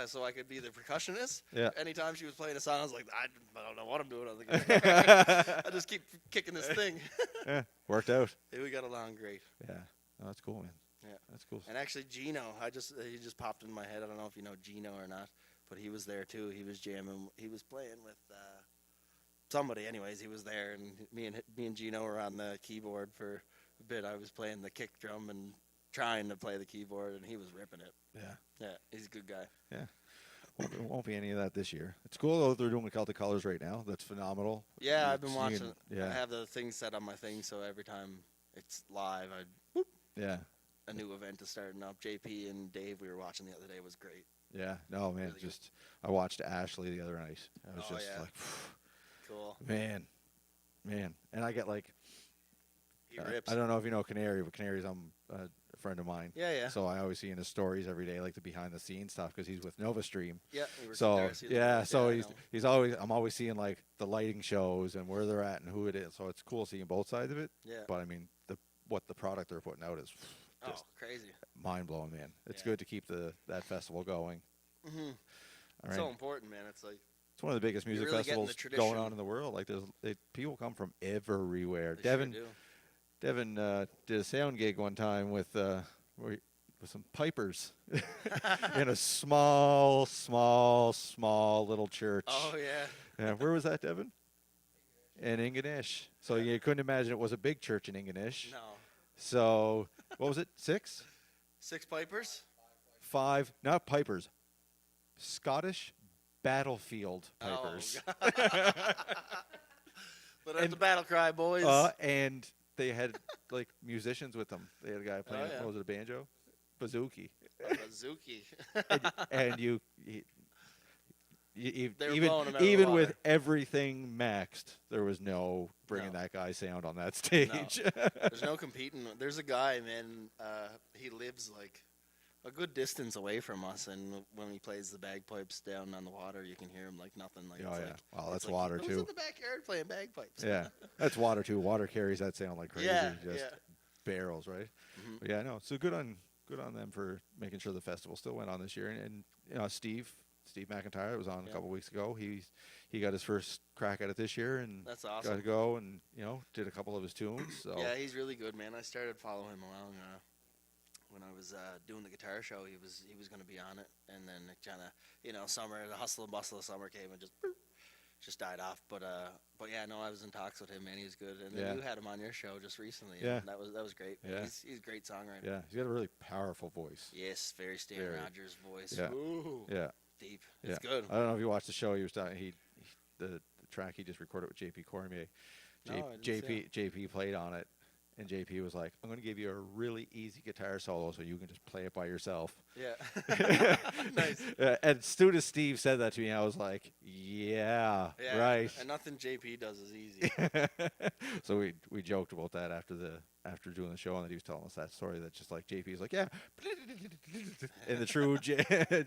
so I could be the percussionist. Yeah. Anytime she was playing a song, I was like, I don't know what I'm doing. I just keep kicking this thing. Yeah. Worked out. Yeah, we got along great. Yeah. Oh, that's cool, man. Yeah. That's cool. And actually, Gino, he just popped in my head. I don't know if you know Gino or not, but he was there too. He was jamming. He was playing with somebody. Anyways, he was there, and me and Gino were on the keyboard for a bit. I was playing the kick drum and trying to play the keyboard, and he was ripping it. Yeah. Yeah, he's a good guy. Won't be any of that this year. It's cool though. They're doing the Celtic Colors right now. That's phenomenal. Yeah, I've been You can- watching. I Yeah. have the thing set on my thing, so every time it's live, Yeah. a new event is starting up. JP and Dave, we were watching the other day, was great. Yeah. No, man. Really good. I watched Ashley the other night. I was Oh, just yeah. like, Cool. man. And I get like, He rips. I don't know if you know Canary, but Canary's from friend of mine. Yeah. So I always see in his stories every day, like the behind the scenes stuff, because he's with NovaStream. Yeah. We were So there, see yeah, the- so I know. he's always I'm always seeing like the lighting shows and where they're at and who it is. So it's cool seeing both sides of it. Yeah. But I mean, what the product they're putting out is just crazy. mind blowing, man. It's Yeah. good to keep that festival going. Mm-hmm. All It's right. so important, man. It's like It's one of the biggest music really getting the festivals going tradition. on in the world. Like people come from everywhere. they sure do. Devin did a sound gig one time with some pipers in a small little church. Oh yeah. Yeah, where was that, Devin? In Ingonish. So you couldn't imagine it was a big church in Ingonish. No. So what was it? 6? 6 pipers. 5? Not pipers. Scottish battlefield pipers. Oh, Let out the battle cry, boys. And they had like musicians with them. They had a guy playing, yeah. what was it, a banjo? Bazooki. Bazooki. And you They were blowing 'em out of the even with water. everything maxed, there was no bringing No. that guy's sound on that stage. There's no competing. There's a guy, man. He lives like a good distance away from us, and when he plays the bagpipes down on the water, you can hear him like nothing. Like, Oh, it's yeah. like, Wow, it's that's like water, who's too. in the backyard playing bagpipes? Yeah, that's water too. Water carries that sound like crazy. Yeah, Just yeah. barrels, right? Mhm. But yeah, no. So good on them for making sure the festival still went on this year. And you know, Steve McIntyre was on a Yeah. couple weeks ago. He got his first crack at it this year and That's got awesome. to go and did a couple of his tunes. So Yeah, he's really good, man. I started following him along when I was doing the guitar show. He was going to be on it, and then it kind of summer, the hustle and bustle of summer came and just died off. But yeah, no, I was in talks with him, man. He was good, and then Yeah. you had him on your show just recently. Yeah. and that was great. Man. Yeah. He's a great songwriter. yeah, he's got a really powerful voice. Yes, very Stan Very. Rogers voice. Yeah. Ooh, Yeah, deep. yeah. It's good. I don't know if you watched the show. He was talking. The track he just recorded with JP Cormier. No, I didn't see JP played on it, and JP was like, "I'm going to give you a really easy guitar solo, so you can just play it by yourself." Yeah. Nice. And as soon as Steve said that to me, I was like, "Yeah, Yeah. right." And nothing JP does is easy. So we joked about that after doing the show, and that he was telling us that story. That just like JP's like, "Yeah," in the true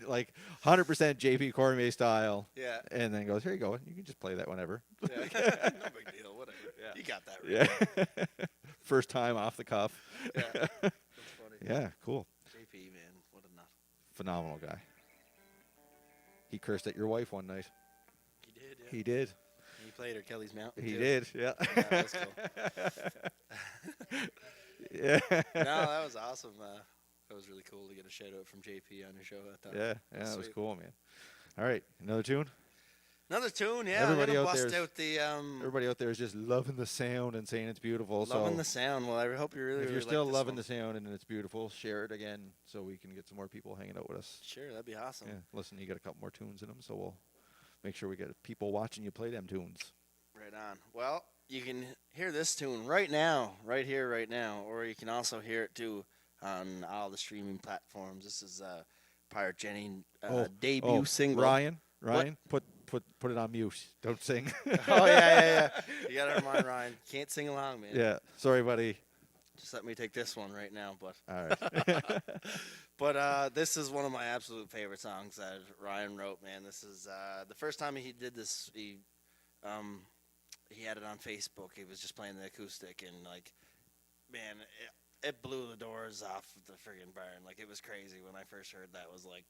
like 100% JP Cormier style. Yeah. And then goes, "Here you go. You can just play that whenever." Yeah. No big deal. Whatever. Yeah. You got that right. Yeah. First time off the cuff. Yeah. That's funny. Yeah, cool. JP, man, what a nut. Phenomenal guy. He cursed at your wife one night. He did, yeah. He did. He played her Kelly's Mountain. He too. did. Yeah. Yeah, that was cool. Yeah. No, that was awesome. That was really cool to get a shout out from JP on your show. I thought. Yeah. Yeah. That was Sweet. cool, man. All right, another tune. Another tune, yeah. Everybody I'm out gonna bust there's- out the Everybody out there is just loving the sound and saying it's beautiful. loving so the sound. Well, I hope you really. if you're really still like this loving one. the sound and it's beautiful, share it again so we can get some more people hanging out with us. Sure, that'd be awesome. Yeah. Listen, you got a couple more tunes in them, so we'll make sure we get people watching you play them tunes. Right on. Well, you can hear this tune right now, right here, right now, or you can also hear it too on all the streaming platforms. This is Pirate Jenny debut single. Ryan, put it on mute. Don't sing. Oh yeah. You gotta remind Ryan. Can't sing along, man. Yeah. Sorry, buddy. Just let me take this one right now, but. All right. But this is one of my absolute favorite songs that Ryan wrote, man. This is the first time he did this. He had it on Facebook. He was just playing the acoustic, and like, man, it blew the doors off the friggin' barn. Like, it was crazy when I first heard that. Was like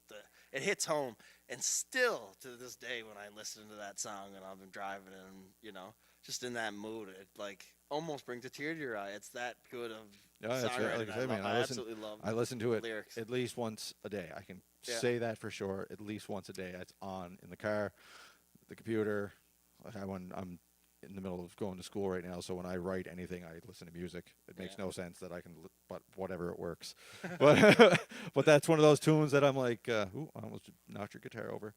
it hits home, and still to this day when I listen to that song and I've been driving and just in that mood, it like almost brings a tear to your eye. It's that good of Yeah, that's right. songwriting. Like I said, man, I absolutely love. I listen to it lyrics. at least once a day. I can Yeah. say that for sure. At least once a day. It's on in the car, the computer. When I'm in the middle of going to school right now, so when I write anything, I listen to music. It makes Yeah. no sense that I can, but whatever, it works. but that's one of those tunes that I'm like, ooh, I almost knocked your guitar over.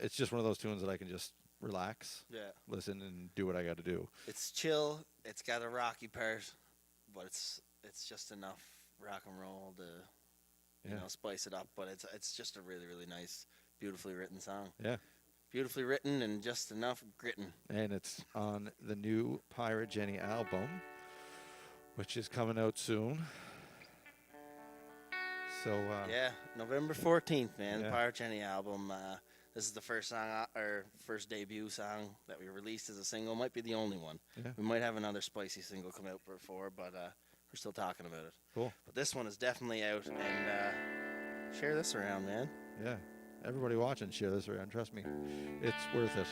It's just one of those tunes that I can just relax, Yeah. listen, and do what I got to do. It's chill. It's got a rocky part, but it's just enough rock and roll to spice it up. But it's just a really really nice, beautifully written song. Yeah. Beautifully written and just enough gritting. And it's on the new Pirate Jenny album, which is coming out soon. So Yeah, November 14th, man. Yeah. The Pyrochenny album. This is the first song, our first debut song that we released as a single. Might be the only one. Yeah. We might have another spicy single come out before, but we're still talking about it. Cool. But this one is definitely out, and share this around, man. Yeah. Everybody watching, share this around. Trust me, it's worth it.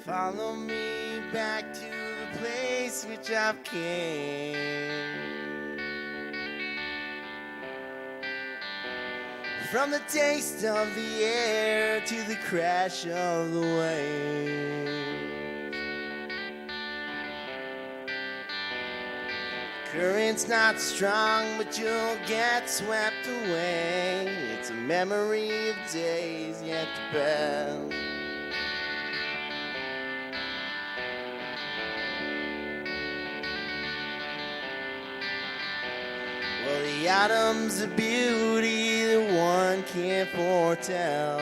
Follow me back to the place which I've came. From the taste of the air to the crash of the waves. Current's not strong, but you'll get swept away. It's a memory of days yet to pass. Well, the atoms of beauty that one can't foretell.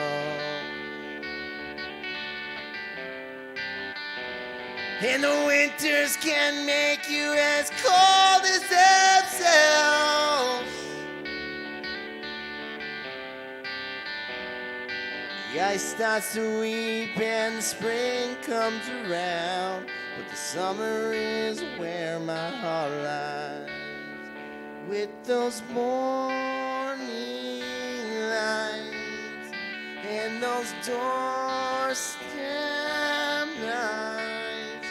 And the winters can make you as cold as themselves. The ice starts to weep and the spring comes around, but the summer is where my heart lies. With those morning lights and those doorstep nights,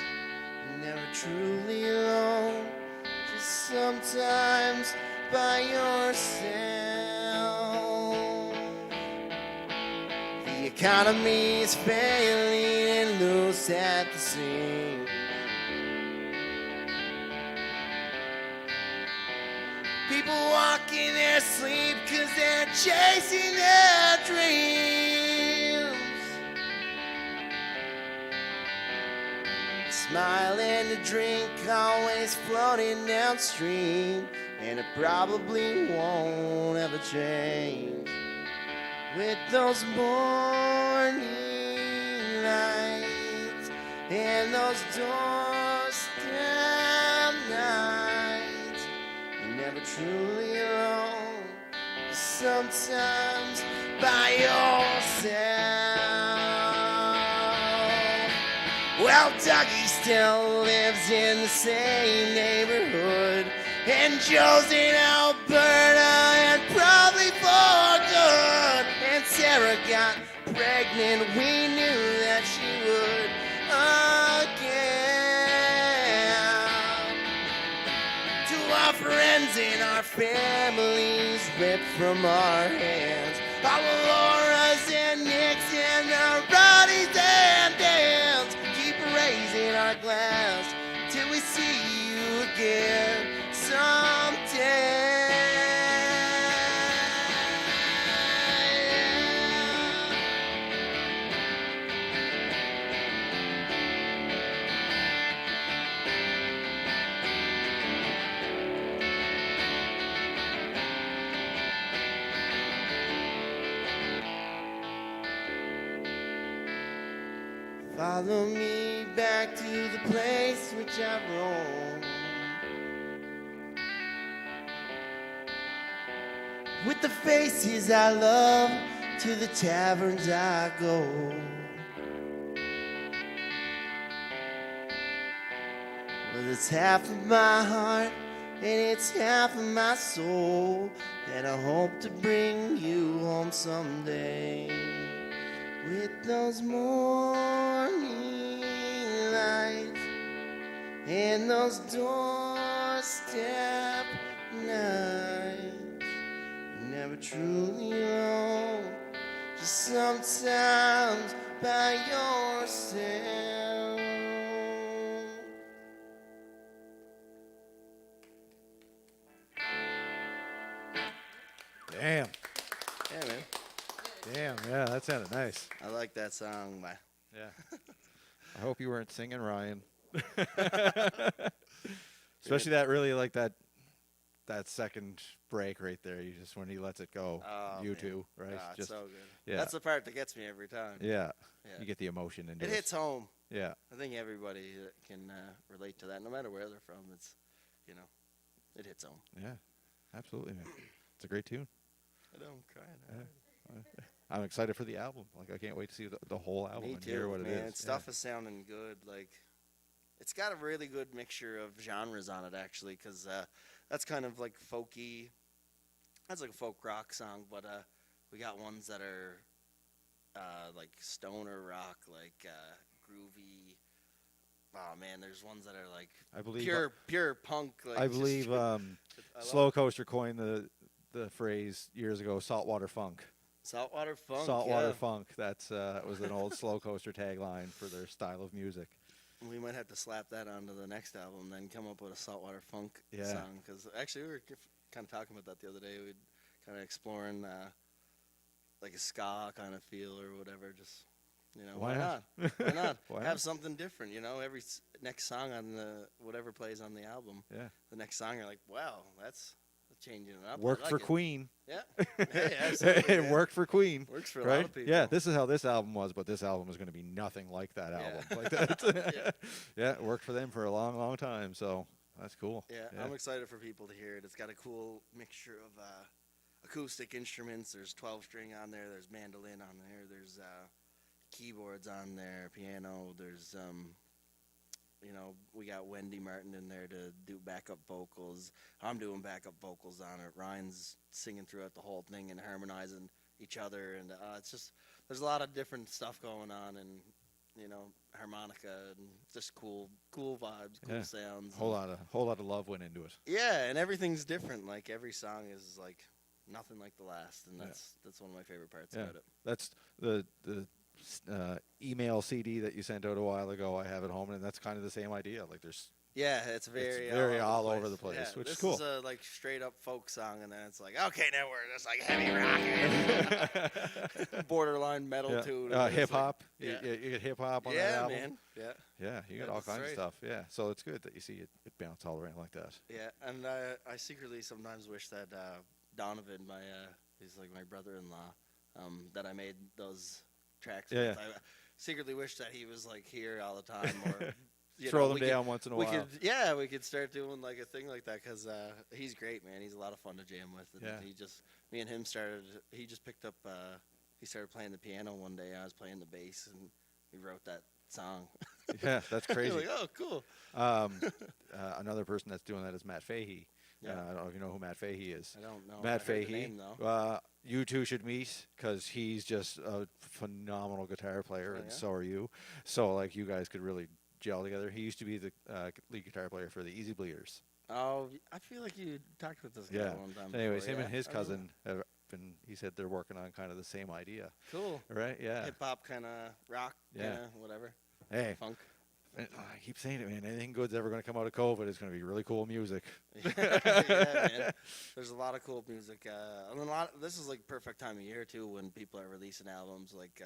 never truly alone, just sometimes by yourself. The economy is failing and loose at the seams. People walk in their sleep 'cause they're chasing their dreams. A smile and a drink always floating downstream, and it probably won't ever change. With those morning lights and those doorstep nights, never truly alone, sometimes by yourself. Well, Dougie still lives in the same neighborhood, and Joe's in Alberta, and probably for good. And Sarah got pregnant, we knew that she would again. To our friends and our families ripped from our hands, our Laura's and Nick's and our Roddy's and Dan's. Keep raising our glass till we see you again someday. Follow me back to the place which I've roamed. With the faces I love, to the taverns I go. Well, it's half of my heart and it's half of my soul, and I hope to bring you home someday. With those morning lights and those doorstep night. Never truly alone, just sometimes by yourself. Damn. Yeah, man. Damn. Yeah, that sounded nice. I like that song. Yeah. I hope you weren't singing, Ryan. Especially that really like that second break right there. You just when he lets it go. Oh, You man. two, right? Ah, it's Just so good. yeah. That's the part that gets me every time. Yeah. Yeah. You get the emotion into It it. hits home. Yeah. I think everybody can relate to that, no matter where they're from. It's, you know, it hits home. Yeah. Absolutely, man. It's a great tune. I know, I'm crying. Yeah. I'm excited for the album. Like I can't wait to see the whole album Me and too, hear what man. it is. Stuff is sounding good. Like, it's got a really good mixture of genres on it, actually, because that's kind of like folky. That's like a folk rock song, but we got ones that are like stoner rock, like groovy. Oh man, there's ones that are like I believe pure punk. Like I just- believe I love Slow Coaster coined the phrase years ago, saltwater funk. Saltwater funk. Saltwater yeah. funk. That's was an old Slow Coaster tagline for their style of music. We might have to slap that onto the next album, then come up with a saltwater funk Yeah. song. Because actually, we were kind of talking about that the other day. We kind of exploring like a ska kind of feel or whatever. Just Why not? Why not? Why Have not? something different. Every next song on the whatever plays on the album, Yeah. the next song you're like, wow, that's changing it up. I Worked like for it. Queen. Yeah. Hey, absolutely. It man. worked for Queen. Works for a right? lot of people. Yeah, this is how this album was, but this album is going to be nothing like that Yeah. album. Like that. Yeah. Yeah, it worked for them for a long, long time. So that's cool. Yeah, I'm excited for people to hear it. It's got a cool mixture of acoustic instruments. There's 12-string on there. There's mandolin on there. There's keyboards on there, piano. There's we got Wendy Martin in there to do backup vocals. I'm doing backup vocals on it. Ryan's singing throughout the whole thing and harmonizing each other, and it's just there's a lot of different stuff going on, and harmonica and just cool vibes, cool sounds. Whole lot of love went into it. Yeah, and everything's different. Like every song is like nothing like the last, and that's one of my favorite parts about it. That's the email CD that you sent out a while ago. I have at home, and that's kind of the same idea. Like the's It's very all over the place, Yeah, which is this cool. is a like straight up folk song, and then it's like, okay, now we're just like heavy rock, borderline metal too. Hip hop. Yeah. You get hip hop on that Yeah, album. man. Yeah. Yeah, you got all that's kinds of right. stuff. Yeah, so it's good that you see it bounce all around like that. Yeah, and I secretly sometimes wish that Donovan, he's like my brother-in-law, that I made those tracks Yeah, with. I secretly wish that he was like here all the time, or Throw them down once in a we while. we could start doing like a thing like that because he's great, man. He's a lot of fun to jam with. And Yeah. me and him he just picked up, he started playing the piano one day. I was playing the bass, and he wrote that song. Yeah, that's crazy. Like, oh, cool. Another person that's doing that is Matt Fahey. Yeah. I don't know if you know who Matt Fahey is. I don't know. Matt I heard the Fahey. name, though. You two should meet because he's just a phenomenal guitar player, Oh, and yeah? so are you. So like you guys could really gel together. He used to be the lead guitar player for the Easy Bleeders. Oh, I feel like you talked with this guy Yeah. one time. Anyways, before, him and his I don't know. cousin have been. He said they're working on kind of the same idea. Cool. Right? Yeah. Hip hop kind of rock, Yeah. kind of whatever. Hey, Funk. I keep saying it, man. Anything good's ever going to come out of COVID is going to be really cool music. Yeah, man. There's a lot of cool music. And this is like perfect time of year too when people are releasing albums. Like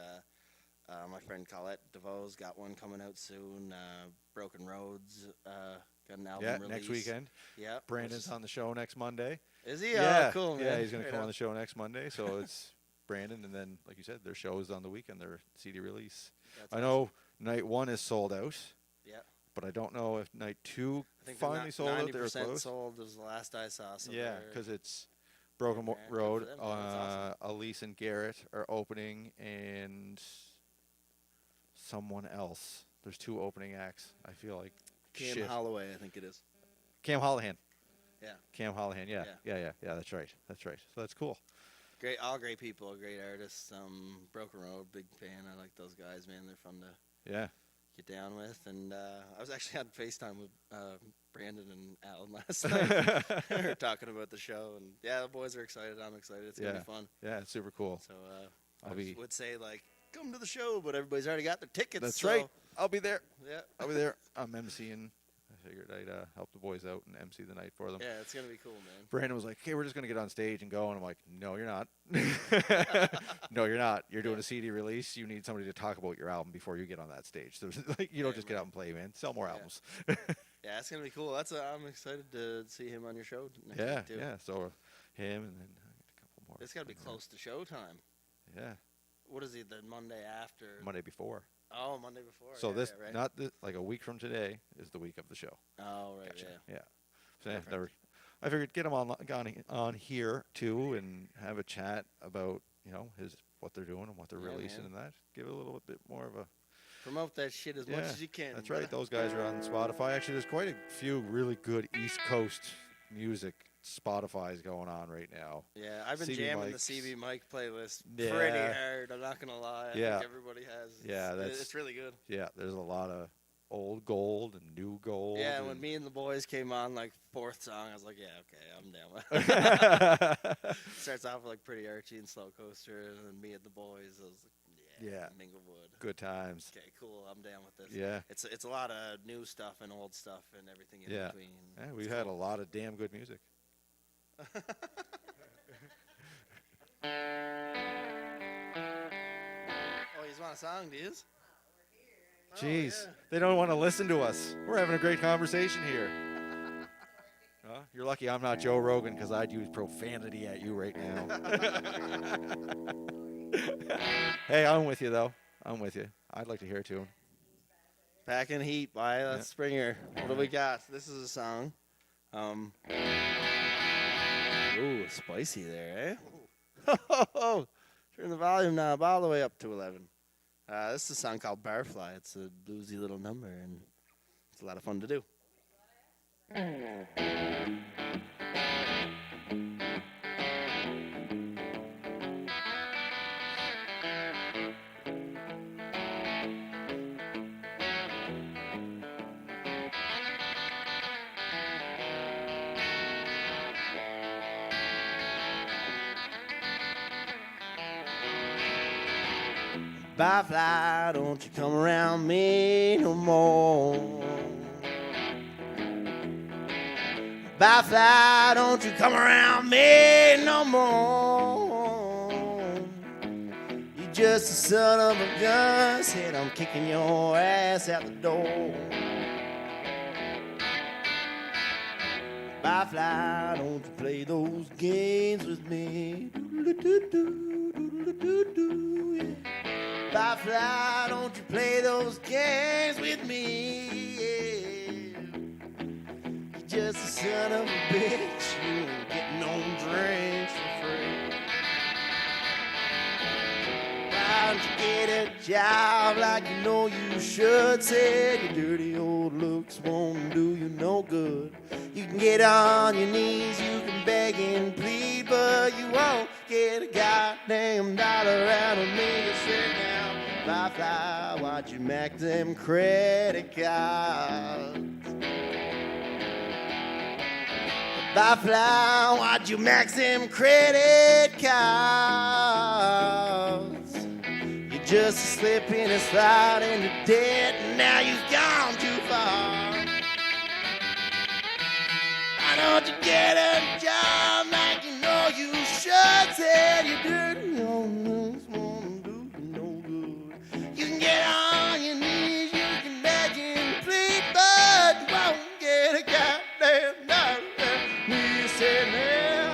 my friend Colette Devoe's got one coming out soon. Broken Roads got an album Yeah, release. next weekend. Yeah. Brandon's on the show next Monday. Is he? Yeah, Oh, cool, man. yeah, he's going to Right come on. on the show next Monday. So it's Brandon, and then, like you said, their shows on the weekend, their CD release. That's I know night 1 is sold out, Yeah. but I don't know if night 2 I think finally sold out. They're 90% close. sold is the last I saw. So Yeah, they're- because it's Broken Yeah, man, good Road. for them, man. That's awesome. Elise and Garrett are opening, and someone else. There's 2 opening acts. I feel like Cam shit. Holloway, I think it is. Cam Hollahan. Yeah. Cam Hollahan. Yeah. Yeah. That's right. That's right. So that's cool. All great people, great artists. Broken Road, big fan. I like those guys, man. They're fun to Yeah. get down with. And I was actually on FaceTime with Brandon and Alan last night. We were talking about the show, and yeah, the boys are excited. I'm excited. It's gonna be fun. Yeah, it's super cool. So would say like come to the show, but everybody's already got their tickets. That's so, right. I'll be there. Yeah, I'll be there. I'm emceeing. I figured I'd help the boys out and MC the night for them. Yeah, it's gonna be cool, man. Brandon was like, "Okay, we're just gonna get on stage and go," and I'm like, "No, you're not. No, you're not. You're doing a CD release. You need somebody to talk about your album before you get on that stage. So like, you don't just get out and play, man. Sell more albums." Yeah, it's gonna be cool. I'm excited to see him on your show next Yeah, week too. yeah. So him and then a couple more. It's gotta be close to showtime. Yeah, What is he? The Monday after? Monday before. Oh, Monday before. So yeah, this, right. not this, like a week from today is the week of the show. Oh, right. Gotcha. Yeah. Yeah. So yeah, Perfect. I figured get him on here too and have a chat about what they're doing and what they're Yeah, releasing man. and that. Give it a little bit more of a. Promote that shit as much as you can. That's brother. right. Those guys are on Spotify. Actually, there's quite a few really good East Coast music Spotify's going on right now. Yeah, I've been CB jamming Mike's. the CB Mike playlist Yeah. pretty hard. I'm not gonna lie. I Yeah. think everybody has. Yeah, It's really good. Yeah, there's a lot of old gold and new gold. Yeah, when and- me and the boys came on, like fourth song, I was like, yeah, okay, I'm down with it. Starts off with like Pretty Archie and Slow Coaster, and then me and the boys, I was like, Yeah. Minglewood. Good times. Okay, cool, I'm down with this. Yeah. It's a lot of new stuff and old stuff and everything in Yeah. between. Yeah, we've had a lot of damn good music. Oh, you just want a song, do you? Jeez, yeah. they don't want to listen to us. We're having a great conversation here. You're lucky I'm not Joe Rogan because I'd use profanity at you right now. Hey, I'm with you, though. I'm with you. I'd like to hear a tune. Back in Heat by Springer. What do we got? This is a song. Ooh, spicy there, eh? Turn the volume knob all the way up to 11. This is a song called Barfly. It's a bluesy little number, and it's a lot of fun to do. Barfly, don't you come around me no more. Barfly, don't you come around me no more. You just a son of a gun, said I'm kicking your ass out the door. Barfly, don't you play those games with me. Doodle-doo-doo, doodle-doo-doo, yeah. Barfly, don't you play those games with me. Yeah. You're just a son of a bitch. You ain't getting no drinks for free. Why don't you get a job like you know you should? Said your dirty old looks won't do you no good. You can get on your knees, you can beg and plead, but you won't get a goddamn dollar out of me. To sit down, Barfly, why'd you mac them credit cards? Barfly, why'd you max them credit cards? You just slip in and slide into debt, and now you've gone too far. Why don't you get a job like you know you should? Said you dirty old news won't do you no good. You can get on your knees, you can beg and plead, but you won't get a goddamn dollar. Me said now.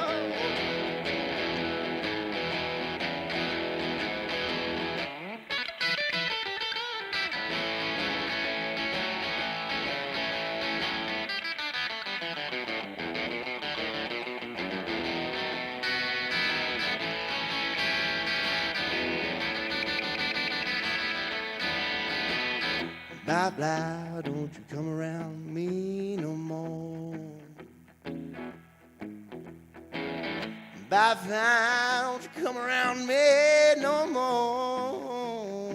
Blah, blah, don't you come around me no more. Blah, blah, don't you come around me no more.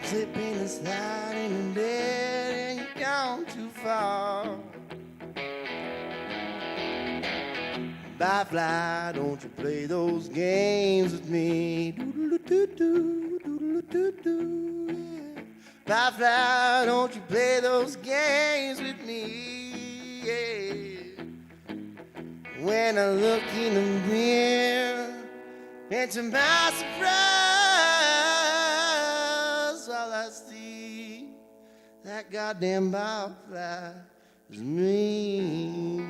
slipping and sliding and dead, and you've gone too far. Firefly, don't you play those games with me. Doodle-doo-doo, doodle-doo-doo, yeah. Firefly, don't you play those games with me, yeah. When I look in the mirror, and to my surprise, all I see, that goddamn firefly is me.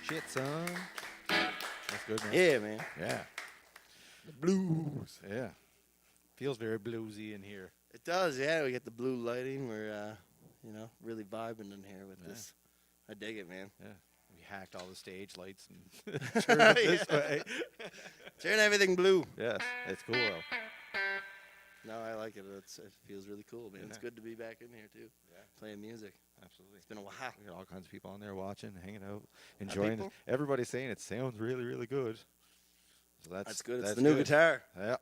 Shit, son. That's good, man. Yeah, man. Yeah. The blues. Yeah. Feels very bluesy in here. It does, yeah. We get the blue lighting. We're, you know, really vibing in here with this. I dig it, man. Yeah. We hacked all the stage lights and turned it this way. Turn everything blue. Yes, it's cool though. No, I like it. It feels really cool, man. Yeah. It's good to be back in here, too. Yeah. Playing music. Absolutely. It's been a while. We got all kinds of people on there watching, hanging out, enjoying it. people? Everybody's saying it sounds really, really good. So That's good. It's that's the new good. guitar. Yeah.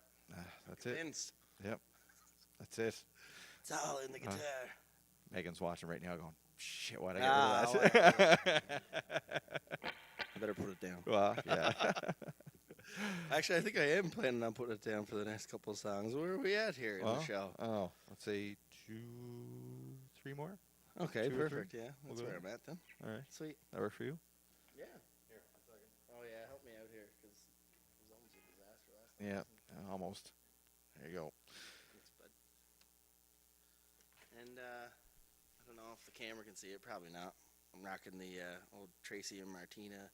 That's it. Convinced. Yep. That's it. It's all in the guitar. Megan's watching right now going, shit, why'd I Ah, get rid of that? I better put it down. Well, yeah. Actually, I think I am planning on putting it down for the next couple of songs. Where are we at here in the show? Oh, let's say 2, 3 more. Okay, 2 or 3? perfect. Yeah, We'll that's go. where I'm at then. All right. Sweet. That work for you? Yeah. Here, 1 second. Oh yeah, help me out here because it was almost a disaster last time. Yeah, almost. There you go. Thanks, bud. And I don't know if the camera can see it. Probably not. I'm rocking the old Tracy and Martina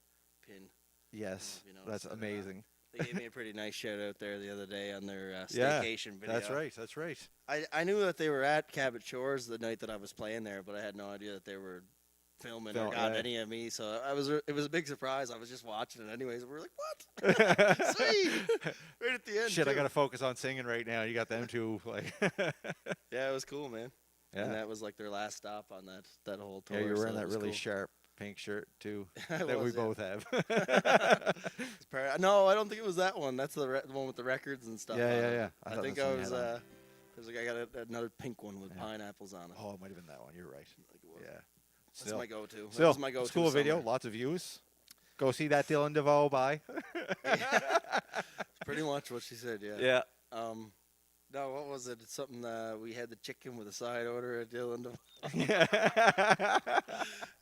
pin. Yes, if you that's noticed that or not. amazing. They gave me a pretty nice shout out there the other day on their Yeah, staycation video. That's right. That's right. I knew that they were at Cabot Shores the night that I was playing there, but I had no idea that they were filming or got yeah. any of me. So it was a big surprise. I was just watching it anyways. And we were like, what? Sweet. Right at the end. Shit, too. I gotta focus on singing right now. You got them two, like. Yeah, it was cool, man. Yeah. And that was like their last stop on that whole tour. Yeah, you're wearing so that it was really cool. sharp pink shirt too I that we was, yeah. both have. No, I don't think it was that one. That's the one with the records and stuff. Yeah, on yeah, it. yeah. I I thought think that's I the one was. you had on. There's like I got another pink one with Yeah. pineapples on it. Oh, it might have been that one. You're right. Like it was. Yeah. That's my go-to. That Still, was my go-to. it's cool video. summer. Lots of views. Go see that Dylan Devoe. Bye. Pretty much what she said. Yeah. Yeah. No, what was it? It's something we had the chicken with a side order at Dylan.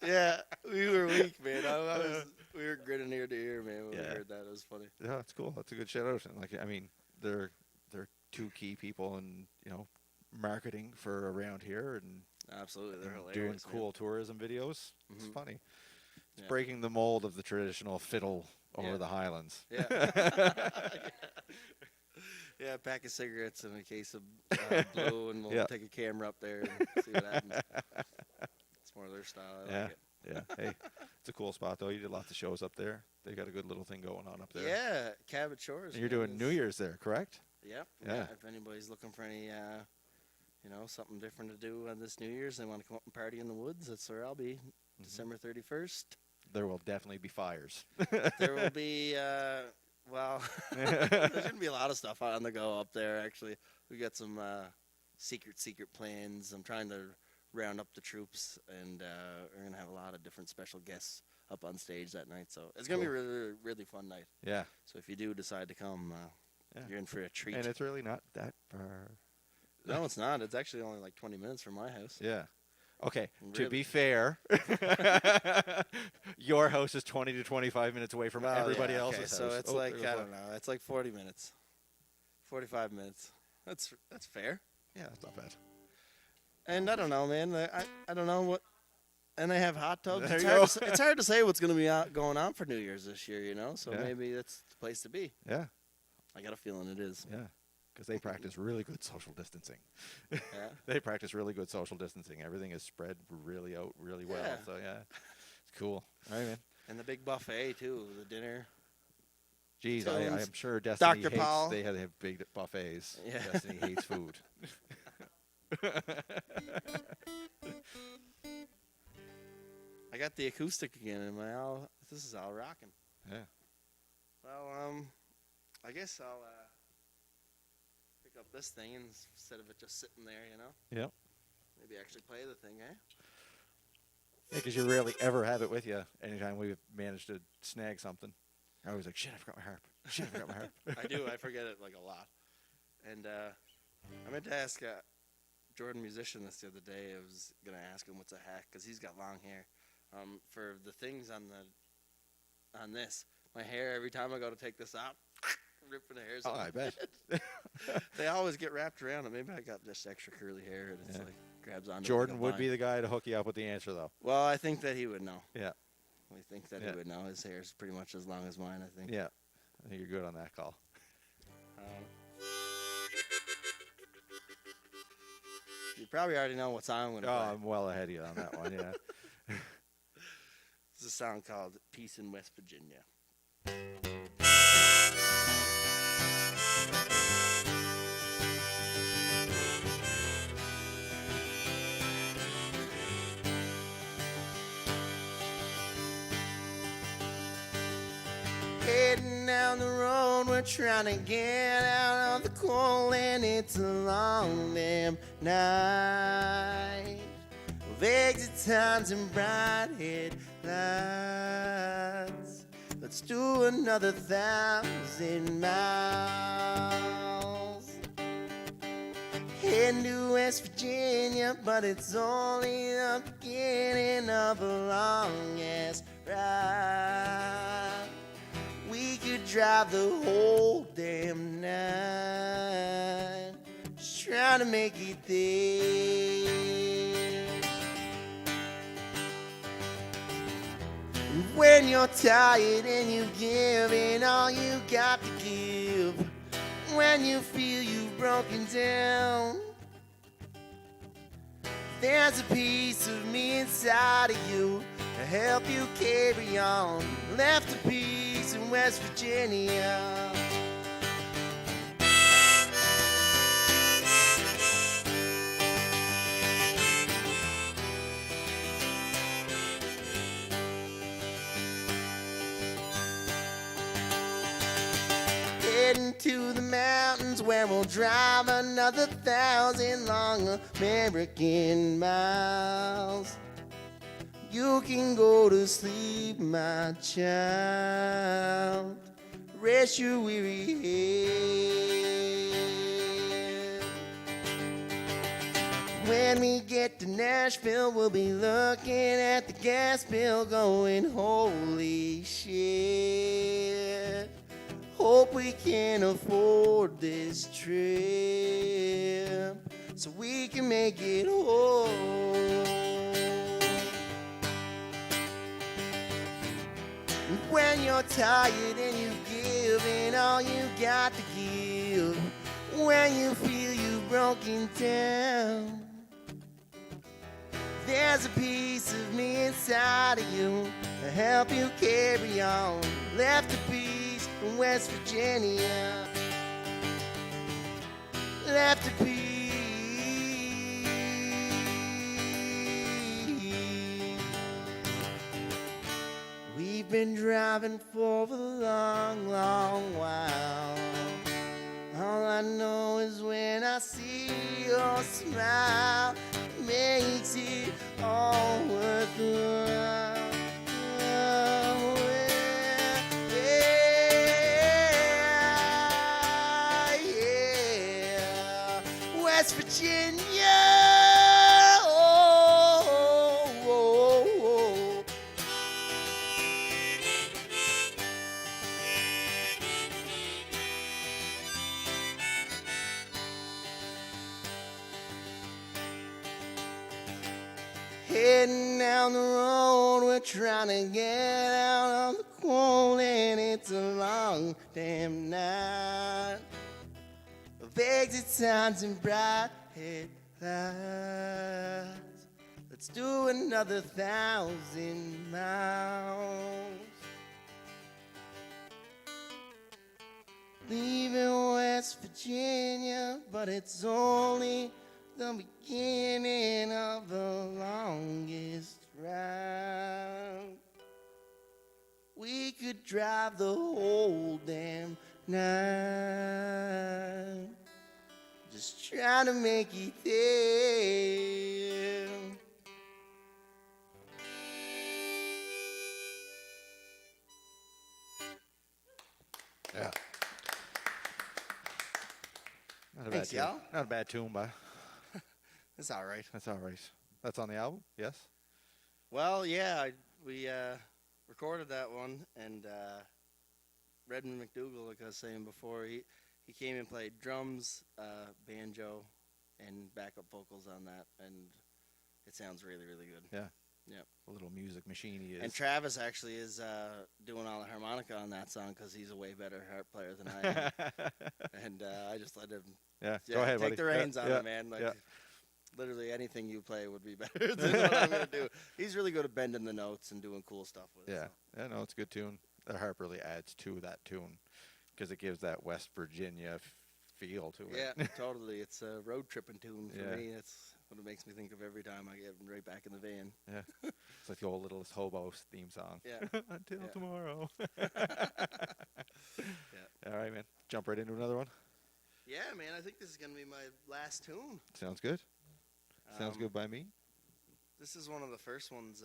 Yeah, we were weak, man. We were grinning ear to ear, man, when we heard that. It was funny. Yeah, it's cool. That's a good shout out. And like, I mean, they're two key people in marketing for around here and Absolutely, they're hilarious. doing man. cool tourism videos. It's Mhm. funny. It's Yeah. breaking the mold of the traditional fiddle over Yeah. the Highlands. Yeah. Yeah, a pack of cigarettes and a case of blue, and we'll Yeah. take a camera up there and see what happens. It's more their style. I like it. Yeah. Hey, it's a cool spot though. You did lots of shows up there. They got a good little thing going on up there. Yeah, Cabot Shores. And you're man, doing New is- Year's there, correct? Yep. Yeah. If anybody's looking for any, something different to do on this New Year's, they want to come up and party in the woods, that's where I'll be. Mm-hmm. December 31st. There will definitely be fires. There will be, there shouldn't be a lot of stuff on the go up there, actually. We got some secret plans. I'm trying to round up the troops, and we're going to have a lot of different special guests up on stage that night. So it's going to be a really, really fun night. Yeah. So if you do decide to come, Yeah. you're in for a treat. And it's really not that far. No, it's not. It's actually only like 20 minutes from my house. Yeah. Okay. To Really? be fair, your house is 20 to 25 minutes away from Well, everybody yeah, else's okay, house. so it's Oh, like, there I goes don't know. It's like 40 minutes. 45 minutes. That's fair. Yeah, that's not bad. And I don't know, man. I don't know what. And they have hot tubs. There It's you hard, go. it's hard to say what's going to be going on for New Year's this year, So Yeah. maybe that's the place to be. Yeah. I got a feeling it is. Yeah. Because they practice really good social distancing. Yeah. They practice really good social distancing. Everything is spread really out really well. Yeah. So, yeah. It's cool. All right, man. And the big buffet too, the dinner. Jeez, Tones. I'm sure Destiny Dr. hates. Paul. They have big buffets. Yeah. Destiny hates food. I got the acoustic again, and this is all rocking. Yeah. Well, I guess I'll pick up this thing instead of it just sitting there, you know. Yep. Maybe actually play the thing, eh? Yeah, because you rarely ever have it with you. Anytime we've managed to snag something, I always like, shit, I forgot my harp. Shit, I forgot my harp. I do. I forget it like a lot. And I meant to ask Jordan Musician this the other day. I was gonna ask him what's a hack because he's got long hair. For the things on this, my hair every time I go to take this out, ripping the hairs. Oh, out. I bet. They always get wrapped around it. Maybe I got just extra curly hair and it's Yeah. like grabs onto. Jordan like would be the guy to hook you up with the answer, though. Well, I think that he would know. Yeah. I think that Yeah. he would know. His hair is pretty much as long as mine, I think. Yeah. I think you're good on that call. You probably already know what song I'm going to Oh, play. I'm well ahead of you on that one, yeah. This is a song called Peace in West Virginia. Heading down the road, we're trying to get out of the cold, and it's a long damn night of exit signs and bright headlights. Let's do another 1,000 miles. Heading to West Virginia, but it's only the beginning of a long-ass ride. We could drive the whole damn night, just trying to make it there. And when you're tired and you've given all you got to give, when you feel you've broken down, there's a piece of me inside of you to help you carry on. Left a piece in West Virginia. Heading to the mountains where we'll drive another 1,000 long American miles. You can go to sleep, my child. Rest your weary head. When we get to Nashville, we'll be looking at the gas bill going, holy shit. Hope we can afford this trip so we can make it home. When you're tired and you've given all you got to give, when you feel you've broken down, there's a piece of me inside of you to help you carry on. Left a piece in West Virginia. Left a piece. We've been driving for a long, long while. All I know is when I see your smile, it makes it all worthwhile. West Virginia. Oh, oh, oh. Heading down the road, we're trying to get out of the cold, and it's a long damn night of exit signs and bright headlights. Let's do another 1,000 miles. Leaving West Virginia, but it's only the beginning of the longest round. We could drive the whole damn night. Just trying to make it there. Yeah. Not a Thanks, bad tune. y'all. Not a bad tune, but It's all right. that's all right. That's on the album? Yes? Well, yeah, we recorded that one, and Redmond McDougall, like I was saying before, he came and played drums, banjo, and backup vocals on that, and it sounds really, really good. Yeah. Yep. A little music machine he is. And Travis actually is doing all the harmonica on that song because he's a way better harp player than I am. And I just let him Go ahead, take buddy. the reins on it, man. Like, literally anything you play would be better than what I'm going to do. He's really good at bending the notes and doing cool stuff with it. Yeah. So. Yeah, no, it's a good tune. The harp really adds to that tune because it gives that West Virginia feel to it. Yeah, totally. It's a road tripping tune for Yeah. me. It's what it makes me think of every time I get right back in the van. Yeah. It's like the old Littlest Hobo theme song. Yeah. Until Yeah. tomorrow. Yeah. All right, man. Jump right into another one. Yeah, man. I think this is going to be my last tune. Sounds good. Sounds good by me. This is one of the first ones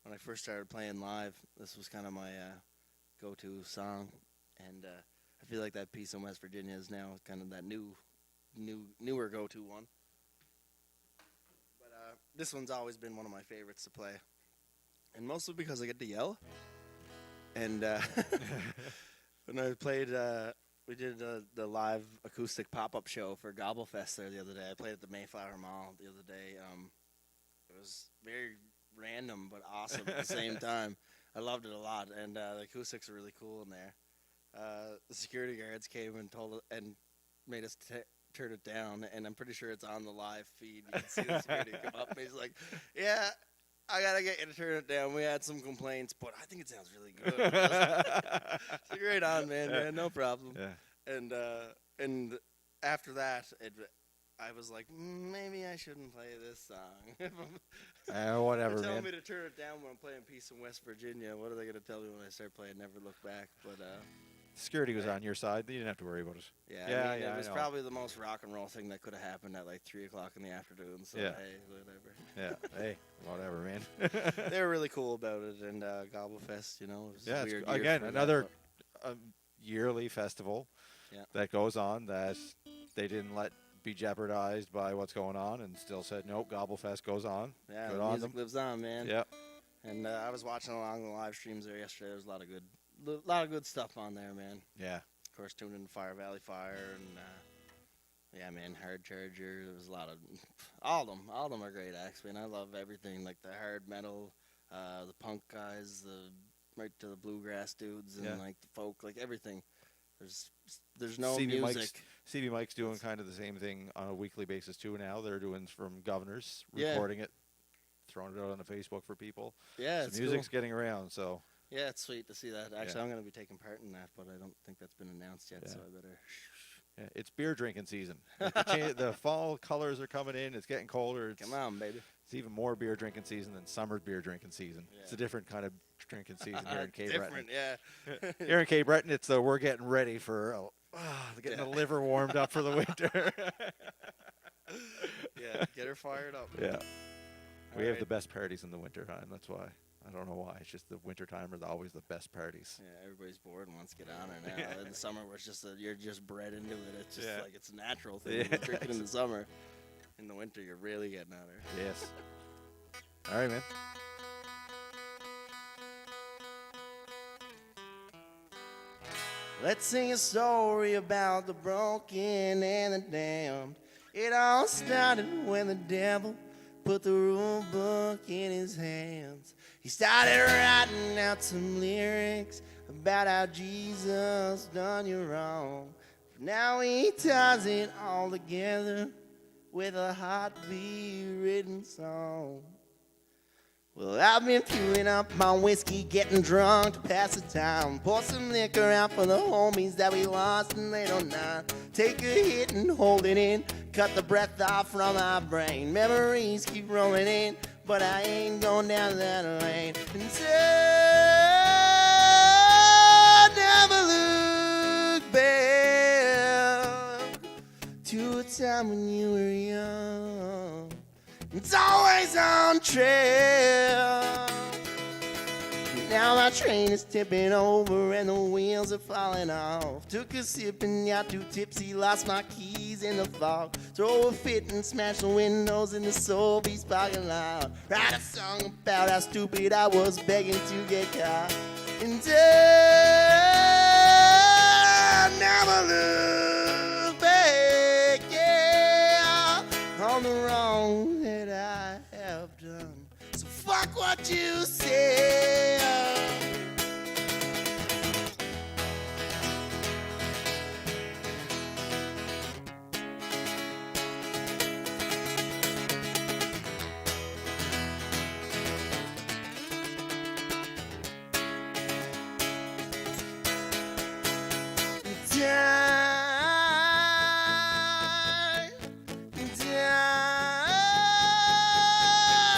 when I first started playing live. This was kind of my go-to song, and I feel like that piece in West Virginia is now kind of that newer go-to one. But this one's always been one of my favorites to play, and mostly because I get to yell. And when I played, we did the live acoustic pop-up show for Gobblefest there the other day. I played at the Mayflower Mall the other day. It was very random but awesome at the same time. I loved it a lot, and the acoustics are really cool in there. The security guards came and made us turn it down, and I'm pretty sure it's on the live feed. You can see the security come up, and he's like, "Yeah, I gotta get you to turn it down. We had some complaints, but I think it sounds really good." So right on, man, no problem. Yeah. And after that, I was like, maybe I shouldn't play this song. Whatever, They're telling man. me to turn it down when I'm playing Peace in West Virginia. What are they gonna tell me when I start playing Never Look Back? But Security was on your side. You didn't have to worry about it. yeah, Yeah, I mean, yeah, it was I know. probably the most rock and roll thing that could have happened at like 3 o'clock in the afternoon. So Yeah. hey, whatever. Yeah. Hey, whatever, man. They were really cool about it, and Gobblefest, it was Yeah, a it's, weird year again, for that, another but- yearly festival Yeah. that goes on that they didn't let be jeopardized by what's going on and still said, nope, Gobblefest goes on. yeah, Good the on music them. lives on, man. Yeah. And I was watching along the live streams there yesterday. There was a lot of good stuff on there, man. Yeah. Of course, tuned in Fire Valley Fire and yeah, man, Hard Charger. There was a lot of all of them are great acts, man. I love everything, like the hard metal, the punk guys, right to the bluegrass dudes, and Yeah. like the folk, like everything. There's no CV Mike's, music. CV Mike's doing kind of the same thing on a weekly basis too now. They're doing from Governors, Yeah. recording it, throwing it out on the Facebook for people. Yeah, So it's music's cool. getting around, so Yeah, it's sweet to see that. Actually, Yeah. I'm going to be taking part in that, but I don't think that's been announced yet, so Yeah. I better. yeah, it's beer drinking season. Like the fall colors are coming in. It's getting colder. It's, Come on, baby. It's even more beer drinking season than summer beer drinking season. It's a Yeah. different kind of drinking season here in Cape Breton. Different, yeah. Here in Cape Breton, it's we're getting ready for getting the liver warmed up for the winter. Yeah, get her fired up. Yeah, we have right. the best parties in the winter time. That's why. I don't know why. It's just the winter time are always the best parties. Yeah, everybody's bored and wants to get on it now. In the summer, where it's just you're just bred into it. It's just Yeah. like it's a natural thing. Yeah. You drink it in the summer. In the winter, you're really getting on her. Yes. All right, man. Let's sing a story about the broken and the damned. It all started when the devil put the rule book in his hands. He started writing out some lyrics about how Jesus done you wrong. Now he ties it all together with a heartbeat-ridden song. Well, I've been fueling up my whiskey, getting drunk to pass the time. Pour some liquor out for the homies that we lost and they don't know. Take a hit and hold it in. Cut the breath off from my brain. Memories keep rolling in. but I ain't going down that lane. And so never look back to a time when you were young. It's always on trail. Now my train is tipping over and the wheels are falling off. Took a sip and got too tipsy, lost my keys in the fog. Throw a fit and smash the windows in the Sobeys parking lot. Write a song about how stupid I was begging to get caught. And I never look back, yeah, on the wrong that I have done. So fuck what you say.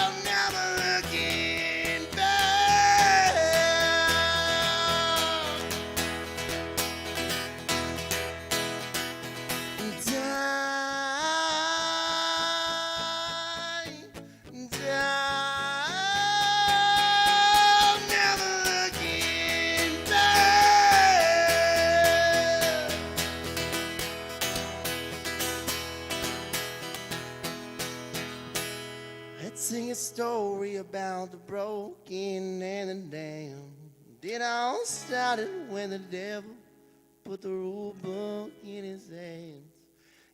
Never looking back. Never looking back. Let's sing a story about the broken and the damned. It all started when the devil put the rule book in his hands.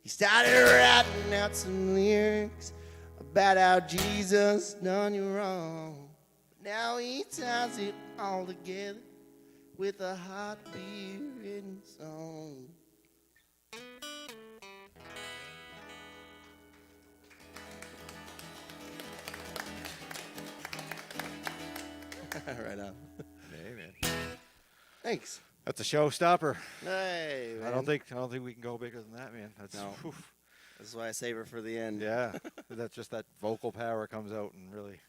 He started writing out some lyrics about how Jesus done you wrong. But now he ties it all together with a heartbeat song. Right on. Hey, man. Thanks. That's a showstopper. Hey, man. I don't think we can go bigger than that, man. That's No. oof. This is why I save her for the end. Yeah. That's just that vocal power comes out and really.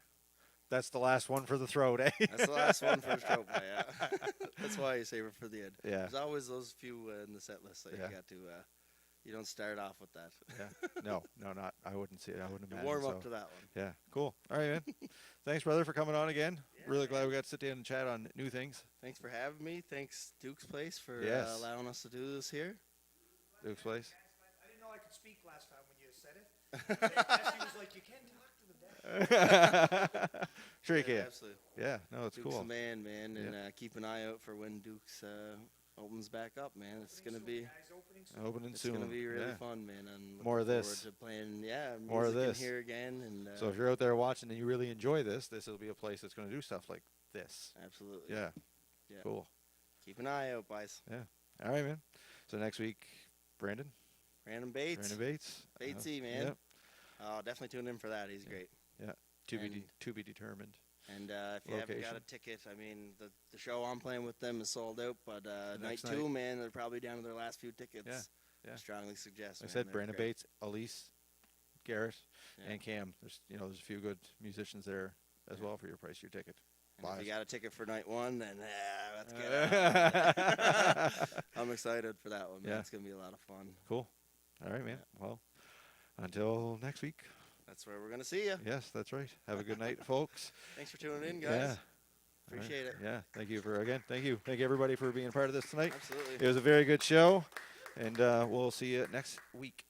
That's the last one for the throat, eh? That's the last one for the trope, yeah. That's why you save it for the end. Yeah. There's always those few in the set list that Yeah. you got to. You don't start off with that. Yeah. No, not. I wouldn't see it. I wouldn't You imagine. warm so. up to that one. Yeah. Cool. All right, man. Thanks, brother, for coming on again. Really glad we got to sit down and chat on new things. Thanks for having me. Thanks, Duke's Place, for Yes. allowing us to do this here. Duke's Place. I didn't know I could speak last time when you said it. Ashley was like, you can't talk to the dead. Sure you Yeah, can. absolutely. Yeah. No, it's Duke's cool. the man, and Yeah. keep an eye out for when Duke's opens back up, man. It's gonna be. Guys, opening soon. Opening It's soon. gonna be really Yeah. fun, man. I'm More of looking this. forward to playing, music More of this. in here again, and So if you're out there watching and you really enjoy this will be a place that's going to do stuff like this. absolutely, Yeah. Yeah. Cool. keep an eye out, guys. All right, man. So next week, Brandon Brandon Bates, Bates. Batesy, man. Yep. Definitely tune in for that. He's great. To And- be determined. And if you haven't got a Location. ticket, I mean, the show I'm playing with them is sold out. But night next 2, night. man, they're probably down to their last few tickets. Yeah, yeah. I strongly suggest. Like I man, said, they're Brandon great. Bates, Elise, Garrett, Yeah. and Cam. There's a few good musicians there as well for your price, your ticket. And if Live. you got a ticket for night 1, then let's get Yeah. out. I'm excited for that one, man. Yeah. It's gonna be a lot of fun. Cool. All right, man. Well, until next week. That's where we're gonna see you. Yes, that's right. Have a good night, folks. Thanks for tuning in, guys. Yeah. All right. Appreciate it. Yeah. Thank you Thank you everybody for being a part of this tonight. Absolutely. It was a very good show, and we'll see you next week.